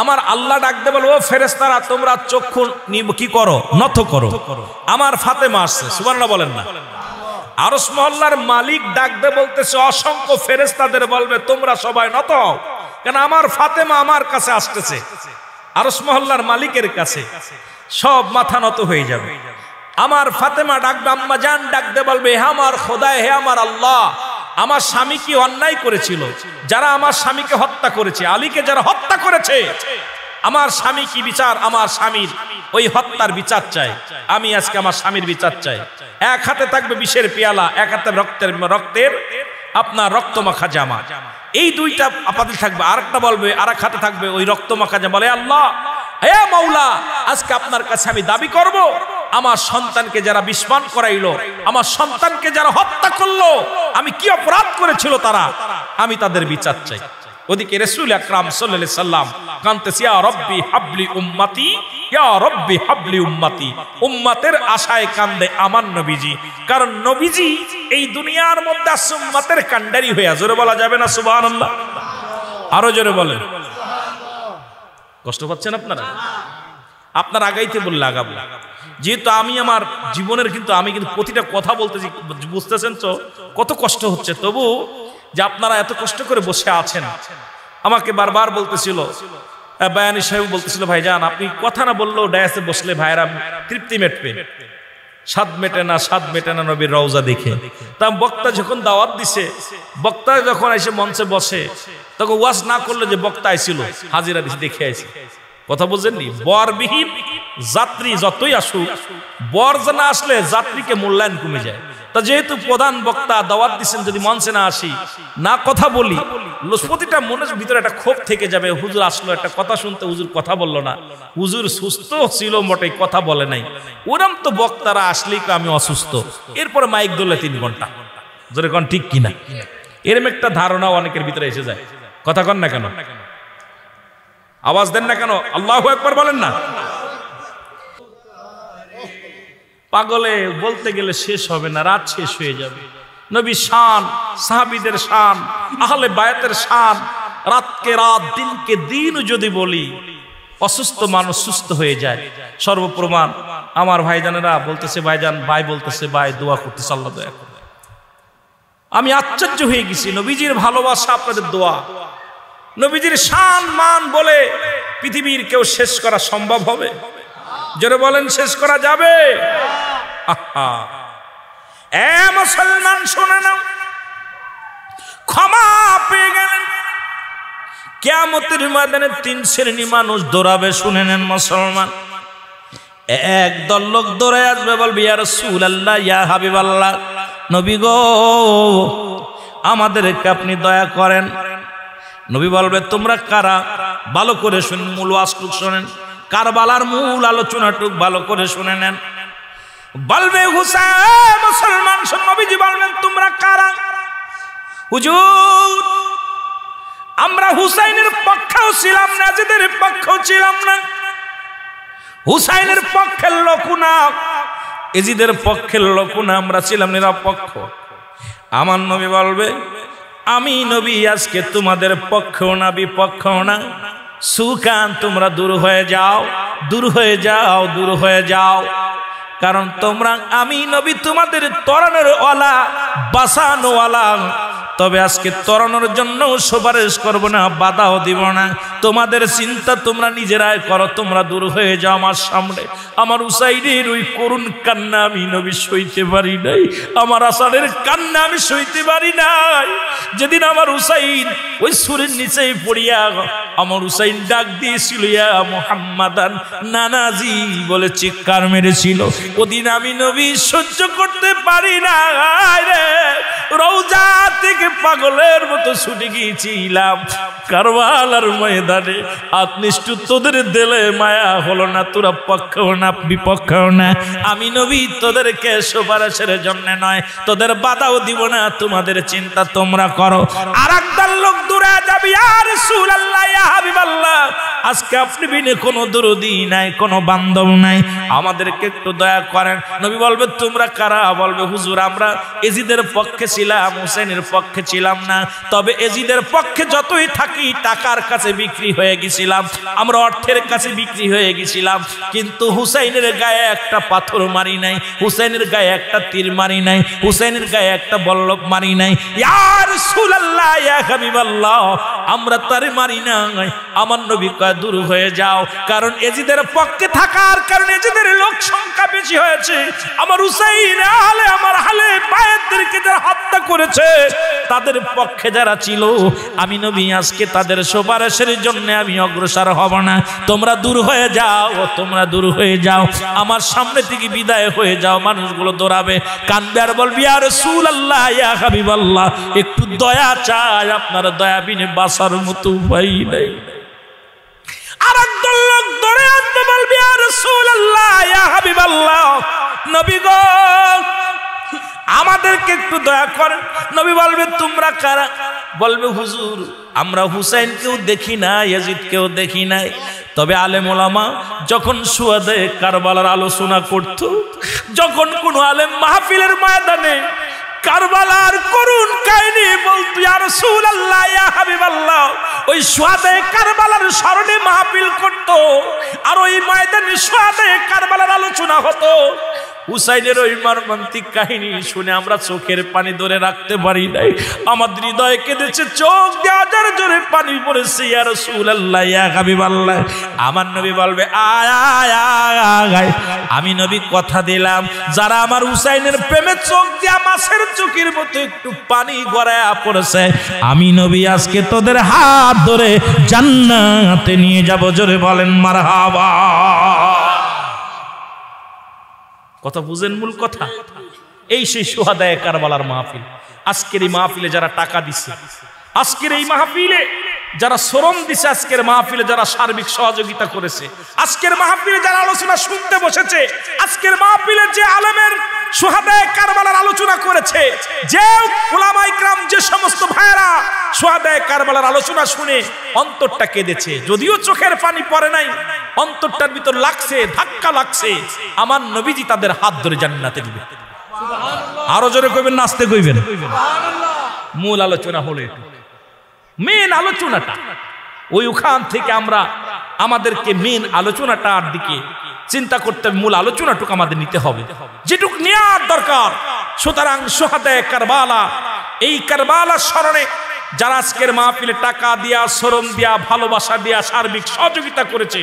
আমার আল্লাহ ডাক দে বলে ও ফেরেশতারা তোমরা চক্ষু কি করো নত করো আমার ফাতেমা আসছে সুবহানাল্লাহ বলেন না আরশ মহল্লার মালিক ডাক দে বলতেছে অসংখ্য ফেরেশতাদের বলবে তোমরা সবাই নত হও কারণ আমার ফাতেমা আমার কাছে আসতেছে আরশ মহল্লার মালিকের কাছে সব মাথা নত হয়ে যাবে আমার ফাতেমা ডাকবে আম্মা জান ডাক দে বলবে হে আমার খোদা হে আমার আল্লাহ আমার স্বামী কি অন্যায় করেছিল যারা আমার স্বামীকে হত্যা করেছে আলীকে যারা হত্যা করেছে আমার স্বামী কি বিচার, আমার স্বামীর ওই হত্যার বিচার চাই। আমি আজকে আমার স্বামীর বিচার চাই। এক হাতে থাকবে বিষের পেয়ালা, এক হাতে রক্তের আপনার রক্তমাখা জামা, এই দুইটা আপাতত থাকবে। আরেকটা বলবে, আরেক হাতে থাকবে ওই রক্তমাখা জামা। বলে আল্লাহ, হে মাওলা, আজকে আপনার কাছে আমি দাবি করব, আমার সন্তানকে যারা বিস্মান করাইলো, আমার সন্তানকে যারা হত্যা করলো, আমি কি অপরাধ করেছিল তারা, আমি তাদের বিচার চাই। ওদিকে রাসূল আকরাম সাল্লাল্লাহু আলাইহি সাল্লাম কানতেছে, ইয়া রব্বি হাবলি উম্মতি, ইয়া রব্বি হাবলি উম্মতি। উম্মতের আশায় কান্দে আমার নবীজি, কারণ নবীজি এই দুনিয়ার মধ্যে উম্মতের কান্ডারি হয়ে। জোরে বলা যাবে না সুবহানাল্লাহ? আরো জোরে বলেন। কষ্ট পাচ্ছেন আপনারা? আপনার আগাইতে বললে আগাবো, যেহেতু আমি আমার জীবনের আমি কিন্তু প্রতিটা কথা বলতেছি, বুঝতেছেন তো কত কষ্ট হচ্ছে। তবু যে আপনারা এত কষ্ট করে বসে আছেন, আমাকে বারবার বলতেছিল, বায়ানী সাহেব বলতেছিল, ভাইজান আপনি কথা না বললেও ডায়াসে বসলে ভাইরা তৃপ্তি মেটবে, স্বাদ মেটে না নবীর রওজা দেখে। তা বক্তা যখন দাওয়াত দিছে, বক্তা যখন এসে মঞ্চে বসে, তখন ওয়াজ না করলে যে বক্তা আইছিল হাজিরা দিছে, দেখে আইছে। কথা বুঝেননি? বরবিহীন যাত্রী যতই আসুক, বর না আসলে যাত্রীকে মূল্যায়ন কমে যায়। তা যেহেতু প্রধান বক্তা দাওয়াত দিচ্ছেন, যদি মঞ্চে না আসি, না কথা বলি, প্রতিটা মনের ভিতরে একটা ক্ষোভ থেকে যাবে। হুজুর আসলো, একটা কথা শুনতে, হুজুর কথা বললো না, হুজুর সুস্থ ছিল মোটে, কথা বলে নাই। ওরম তো বক্তারা আসলেই আমি অসুস্থ, এরপরে মাইক ধরলে 3 ঘন্টা। জোরে কন ঠিক কিনা? এরম একটা ধারণা অনেকের ভিতরে এসে যায়। কথা কন না কেন? আওয়াজ দেন না কেন? আল্লাহু আকবার বলেন না। পাগলে বলতে গেলে শেষ হবে না, রাত শেষ হয়ে যাবে। নবী শান, সাহাবীদের শান, আহলে বায়াতের শান, রাতকে রাত, দিনকে দিন যদি বলি, অসুস্থ মানুষ সুস্থ হয়ে যায়। সর্বপ্রমাণ আমার ভাইজানেরা বলতেছে, ভাইজান ভাই বলতেছে, ভাই দোয়া করতেছে, আল্লাহ দয়া করে। আমি আশ্চর্য হয়ে গেছি, নবীজির ভালোবাসা, আপনাদের দোয়া, নবীজির শান মান বলে পৃথিবীর কেউ শেষ করা সম্ভব হবে? জোরে বলেন, শেষ করা যাবে? এ মুসলমান শুনে নাও, ক্ষমা পেয়ে গেলেন, কিয়ামতের ময়দানে 3 শ্রেণী মানুষ দৌড়াবে। শুনে নেন মুসলমান, একদল লোক দৌড়ে আসবে, বলবে ইয়া রাসূলুল্লাহ, ইয়া হাবিবাল্লাহ, নবী গো আমাদেরকে আপনি দয়া করেন। নবী বলবে, তোমরা কারা? ভালো করে শুনুন, মূল ওয়াজটুক শুনেন, কারবালার মূল আলোচনাটুক ভালো করে শুনে নেন। বলবে হুসাইন, মুসলমান নবীজি বলবেন, তোমরা কারা? হুজুর আমরা হুসাইনের পক্ষেও ছিলাম না, যাদের পক্ষেও ছিলাম না। হুসাইনের পক্ষের লোক না, এজিদের পক্ষের লোক না, আমরা ছিলাম নিরপেক্ষ। আমার নবী বলবে, আমি নবী আজকে তোমাদের পক্ষেও না, বিপক্ষেও না। সুকান তোমরা দূর হয়ে যাও, দূর হয়ে যাও, দূর হয়ে যাও, কারণ তোমরা, আমি নবী তোমাদের তরানোর ওয়ালা, বাঁচানো ওয়ালা। তবে আজকে তরানোর জন্য সুপারিশ করব না, বাধাও দিব না। তোমাদের চিন্তা তোমরা নিজেরাই করো, তোমরা দূর হয়ে যাও আমার সামনে। আমার হুসাইনের ওই করুণ কান্না আমি নবী সইতে পারি নাই, আমার আসাদের কান্না আমি সইতে পারি নাই। যেদিন আমার হুসাইন ওই সুরের নিচেই পড়িয়া আমার হুসাইন ডাক দিয়েছিল, ইয়া মুহাম্মাদান নানাজি বলে চিৎকার মেরেছিল, ওদিন আমি নবী সহ্য করতে পারি না রে। রওজা থেকে পাগলের মতো ছুটে গিয়েছিলাম কারবালার ময়দানে। আত্মনিষ্ঠু তোদের দিলে মায়া হলো না, তোরা পক্ষেও না, বিপক্ষেও না। আমি নবী তোদেরকে সুপারিশের জন্য নয়, তোদের বাধাও দিব না, তোমাদের চিন্তা তোমরা করো। আর একদল লোক দূরে যাবে, ইয়া রাসূলুল্লাহ, ইয়া হাবিবাল্লাহ, আজকে আপনি বিনে কোনো দরদি নাই, কোনো বান্ধব নাই, আমাদেরকে একটু দয়া করেন। নবী বলবে, তোমরা কারা? বলবে, হুজুর আমরা এজিদের পক্ষে ছিলাম, হুসাইনের পক্ষে ছিলাম না। তবে এজিদের পক্ষে যতই থাকি, টাকার কাছে বিক্রি হয়ে গেছিলাম, আমরা অর্থের কাছে বিক্রি হয়ে গেছিলাম, কিন্তু হুসাইনের গায়ে একটা পাথর মারি নাই, হুসাইনের গায়ে একটা তীর মারি নাই, হুসাইনের গায়ে একটা বল্লভ মারি নাই। ইয়া রাসূলুল্লাহ, ইয়া হাবিবাল্লাহ, আমরা তারে মারি নাই। আমার নবী কয়, কয় দূর হয়ে যাও, কারণ এজিদের পক্ষে থাকার কারণে এজিদের লোক সংখ্যা বেশি হয়েছে। আমার হুসাইন আহলে আমার আহলে বায়াতদেরকে যারা হত্যা করেছে তাদের পক্ষে যারা ছিল, আমি নবী আজকে তাদের সুপারিশের জন্য আমি অগ্রসর হব না। তোমরা দূর হয়ে যাও, তোমরা দূর হয়ে যাও, আমার সামনে থেকে বিদায় হয়ে যাও। মানুষগুলো দৌড়াবে, কাঁদবে আর বলবি ইয়া রাসূলুল্লাহ ইয়া হাবিবাল্লাহ, একটু দয়া চাই, আপনার দয়া বিনে বাঁচার মতো উপায় নেই। আর একদল লোক দৌড়ে আসবে, বলবি ইয়া রাসূলুল্লাহ ইয়া হাবিবাল্লাহ, নবী গো আমাদেরকে একটু দয়া করেন। নবী বলবে তোমরা কারা? বলবে হুজুর আমরা হুসাইনকেও দেখি না, ইয়াজিদকেও দেখি নাই, তবে আলেম ওলামা যখন শুহাদে কারবালার আলোচনা করত, যখন কোন আলেম মাহফিলের ময়দানে কারবালার করুণ কাহিনী বলতো ইয়া রাসূলুল্লাহ ইয়া হাবিবাল্লাহ, ওই শুহাদে কারবালার স্মরণে মাহফিল করত, আর ওই ময়দানে শুহাদে কারবালার আলোচনা হতো। হুসাইনের ওই মর্মান্তিক কাহিনী শুনে আমরা চোখের পানি ধরে রাখতে পারি নাই, আমার হৃদয়ে কেঁদেছে, চোখ দিয়ে আজার জোরে পানি পড়েছে। ইয়া রাসূলুল্লাহ ইয়া হাবিবাল্লাহ, আমার নবী বলবে আয় আয় আয়, আমি নবী কথা দিলাম যারা আমার হুসাইনের প্রেমে চোখ দিয়ে মাছের চোখের মতো একটু পানি গড়ায়া পড়েছে, আমি নবী আজকে তোদের হাত ধরে জান্নাতে নিয়ে যাব। জোরে বলেন মারহাবা। কথা বুঝেন মূল কথা? এই সেই শুহাদায়ে কারবালার মাহফিল। আজকের এই মাহফিলে যারা টাকা দিচ্ছে, আজকের এই মাহফিলে যারা শ্রম দিছে, আজকের মাহফিলে যারা সার্বিক সহযোগিতা করেছে, আজকের মাহফিলে যারা আলোচনা শুনতে বসেছে, আজকের মাহফিলে যে আলেমের শুহাদায়ে কারবালার আলোচনা করেছে, যে উলামায়ে কিরাম, যে সমস্ত ভাইরা শুহাদায়ে কারবালার আলোচনা শুনে অন্তরটা কেঁদেছে, যদিও চোখের পানি পড়ে নাই, অন্তরটার ভিতর লাগছে, ধাক্কা লাগছে, আমার নবীজি তাদের হাত ধরে জান্নাতে দিবে। আরো জোরে কইবেন, নাচতে কইবেন। মূল আলোচনা হলো এটা, মেন আলোচনাটা ওই ওখান থেকে আমরা আমাদেরকে মেন আলোচনাটার দিকে চিন্তা করতে, মূল আলোচনাটুকু আমাদের নিতে হবে, যেটুক নেওয়ার দরকার। সুতরাং শুহাদায়ে কারবালা, এই কারবালার স্মরণে যারা আজকের মাহফিলে টাকা দিয়া, শ্রম দিয়া, ভালোবাসা দিয়া, সার্বিক সহযোগিতা করেছে,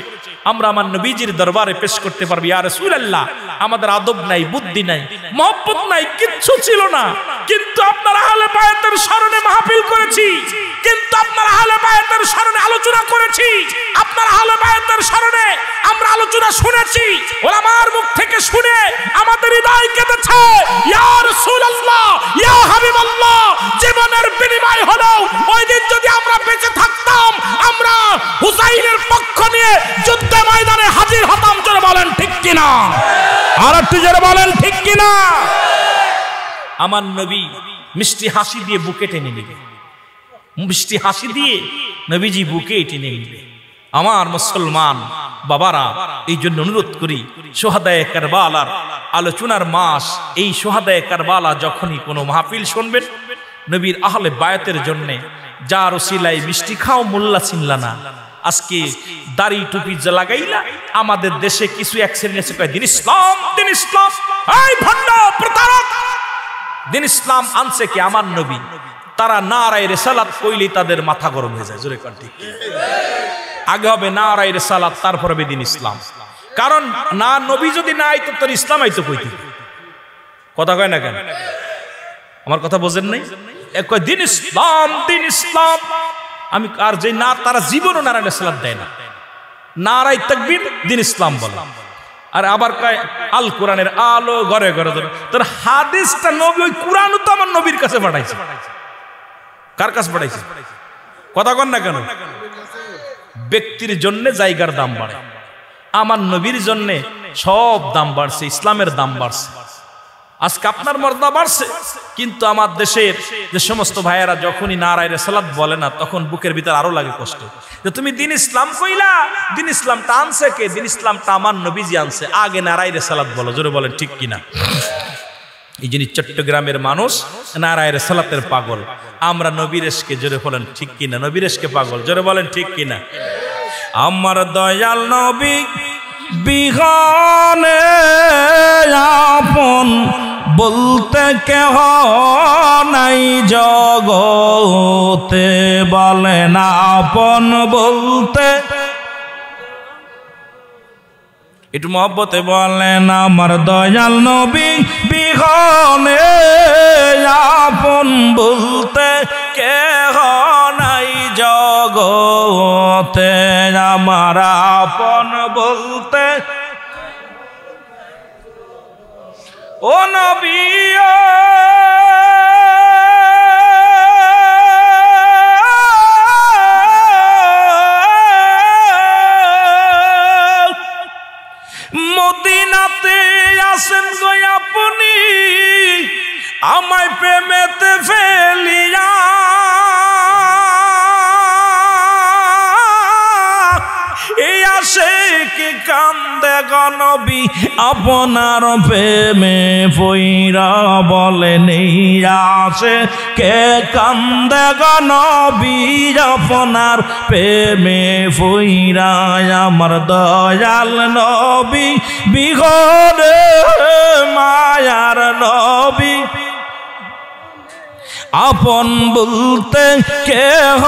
আমরা আমার নবীজির দরবারে পেশ করতে পারবো ইয়া রাসূলুল্লাহ, আমাদের আদব নাই, বুদ্ধি নাই, মহব্বত নাই, কিচ্ছু ছিল না, কিন্তু আপনার আহলে বায়াতের স্মরণে মাহফিল করেছি, কিন্তু আপনার আহলে বায়াতের স্মরণে আলোচনা করেছি, আপনার আহলে বায়াতের স্মরণে আমরা আলোচনা শুনেছি, ওলামার মুখ থেকে শুনে আমাদের হৃদয় কেঁদেছে। ইয়া রাসূলুল্লাহ ইয়া হাবিবাল্লাহ, জীবনের বিনিময় হলো ওই দিন যদি আমরা বেঁচে থাকতাম, আমরা হুসাইনের পক্ষ নিয়ে যুদ্ধে ময়দানে হাজির হতাম। জোরে বলেন ঠিক কিনা? আর একটু জোরে বলেন ঠিক কিনা? আমার নবী মিষ্টি হাসি দিয়ে বুকে টেনে নিবে, মিষ্টি হাসি দিয়ে নবীজি বুকে টেনে নিবে। আমার মুসলমান বাবারা, এই জন্য অনুরোধ করি, শুহাদায়ে কারবালার আলোচনার মাস, এই শুহাদায়ে কারবালা যখনই কোনো মাহফিল শুনবেন, নবীর আহলে বায়াতের জন্য যার ওসিলায় মিষ্টি খাও মোল্লা চিনলা না, আজকে দাড়ি টুপি লাগাইলা আমাদের দেশে কিছু এক শ্রেণী আছে কয় দিন ইসলাম, দিন ইসলাম, এই ভণ্ড প্রতারক, দিন ইসলাম আনছে কি আমার নবী, তারা নারায়ে রিসালাত কইলেই তাদের মাথা গরম হয়ে যায়। জোরে কর ঠিক। আগে হবে নারায়ে রিসালাত, তারপর হবে দিন ইসলাম, কারণ না নবী যদি না আইতো তোর ইসলাম আইতো কইতে। কথা কয় না কেন? আমার কথা বোঝেন নাই? এক দিন ইসলাম, দিন ইসলাম, আমি আর যে না, তারা জীবনও নারায়ে রিসালাত দেয় না, নারায়ে তাকবীর, দিন ইসলাম বলে। আর আবার কয় আল কোরআনের আলো ঘরে ঘরে ধরে, তোর হাদিসটা নবী, ওই কোরআনও তো আমার নবীর কাছে পাঠাইছে। কার কাছে পাঠাইছে? কথা কন না কেন? ব্যক্তির জন্য জায়গার দাম বাড়ে, আমার নবীর জন্য সব দাম বাড়ছে, ইসলামের দাম বাড়ছে। আজকে আপনার মর্যাদা বাড়ছে, কিন্তু আমার দেশের যে সমস্ত ভাইয়েরা যখনই নারায়ে রিসালাত বলে না, তখন বুকের ভিতর আরো লাগে কষ্ট, যে তুমি দিন ইসলাম কইলা, দিন ইসলামটা আনছে কে? দিন ইসলামটা আমার নবীজি আনছে, আগে নারায়ে রিসালাত বলো। জোরে বলেন ঠিক কিনা? এই জন্য চট্টগ্রামের মানুষ নারায়ে রিসালাতের পাগল, আমরা নবীর ইশকে, জোরে বলেন ঠিক কিনা? নবীর ইশকে পাগল, জোরে বলেন ঠিক কিনা? আমার দয়াল নবী বিহনে আপন বলতে কেহ নাই জগতে, বলেন আপন বলতে একটু মহব্বতে বলেন আমার দয়াল নবী বিহনে আপন বলতে কেহ নাই জগতে, আমার আপন বলতে ও নবী মদিনাতে আসেন গো আপনি আমায় প্রেমেতে ফেলিয়া, এই আসে কি কান্দে গো নবী আপনার প্রেমে পইরা, বলেন এই আসে কে কান্দে গো নবী আপনার প্রেমে পইরা, আমার দয়াল নবী বিহনে মায়ার নবী আপন বলতে কেহ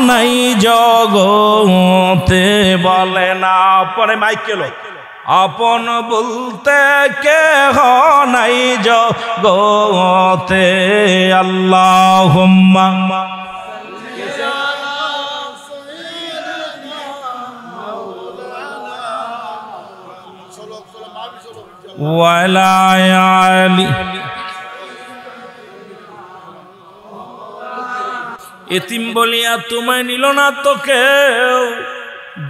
নাই জগতে, বলে না পরে মাইকেলো আপন বলতে কেহ নাই জগতে। আল্লাহুম্মা ওয়ালা আলি। এতিম বলিয়া তোমায় নিল না তো কেউ,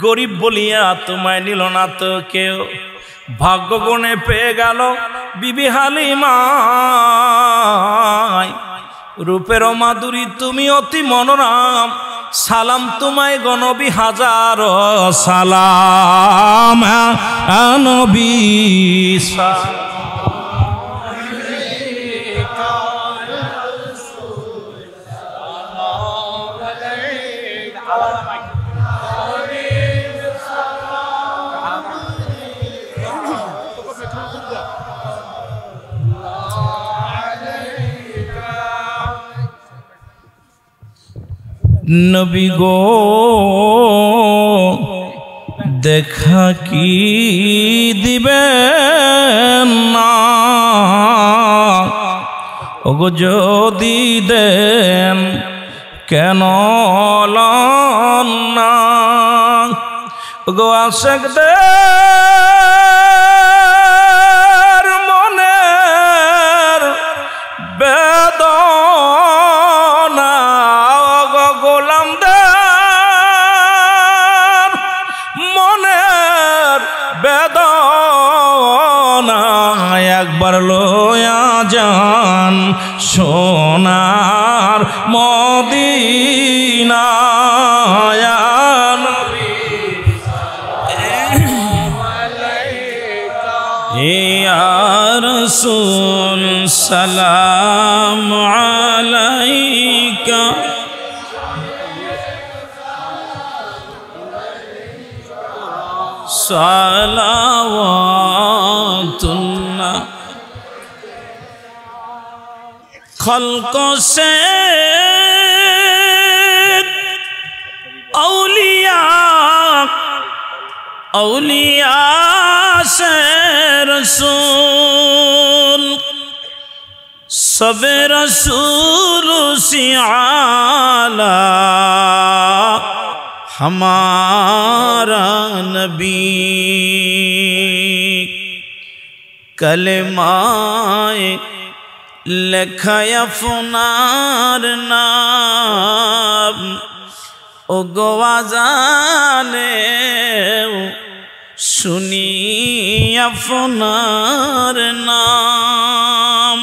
গরিব বলিয়া তোমায় নিল না তো কেউ, ভাগ্য গুণে পেয়ে গেল বিবি হালিমায়, রূপের মাধুরী তুমি অতি মনোরম, সালাম তোমায় গো নবী হাজার সালাম, নবী নবী গো দেখা কি দিবেন না, ওগো যদি দেন কেন লন না, ওগো আশেকদের মনের বেদনা, ওগো গোলামদের মনের বেদনা, একবার লয়া যান সোনার মদিনা, ইয়া রাসূল সালাম আলাইকা, সালাওয়াতুল্লাহ खल्क से औलिया औलिया से रसूल सब रसूल से आला हमारा नबी कलमाए लेखया फुनार नाम ओ गवाजाने सुनी अफनार नाम।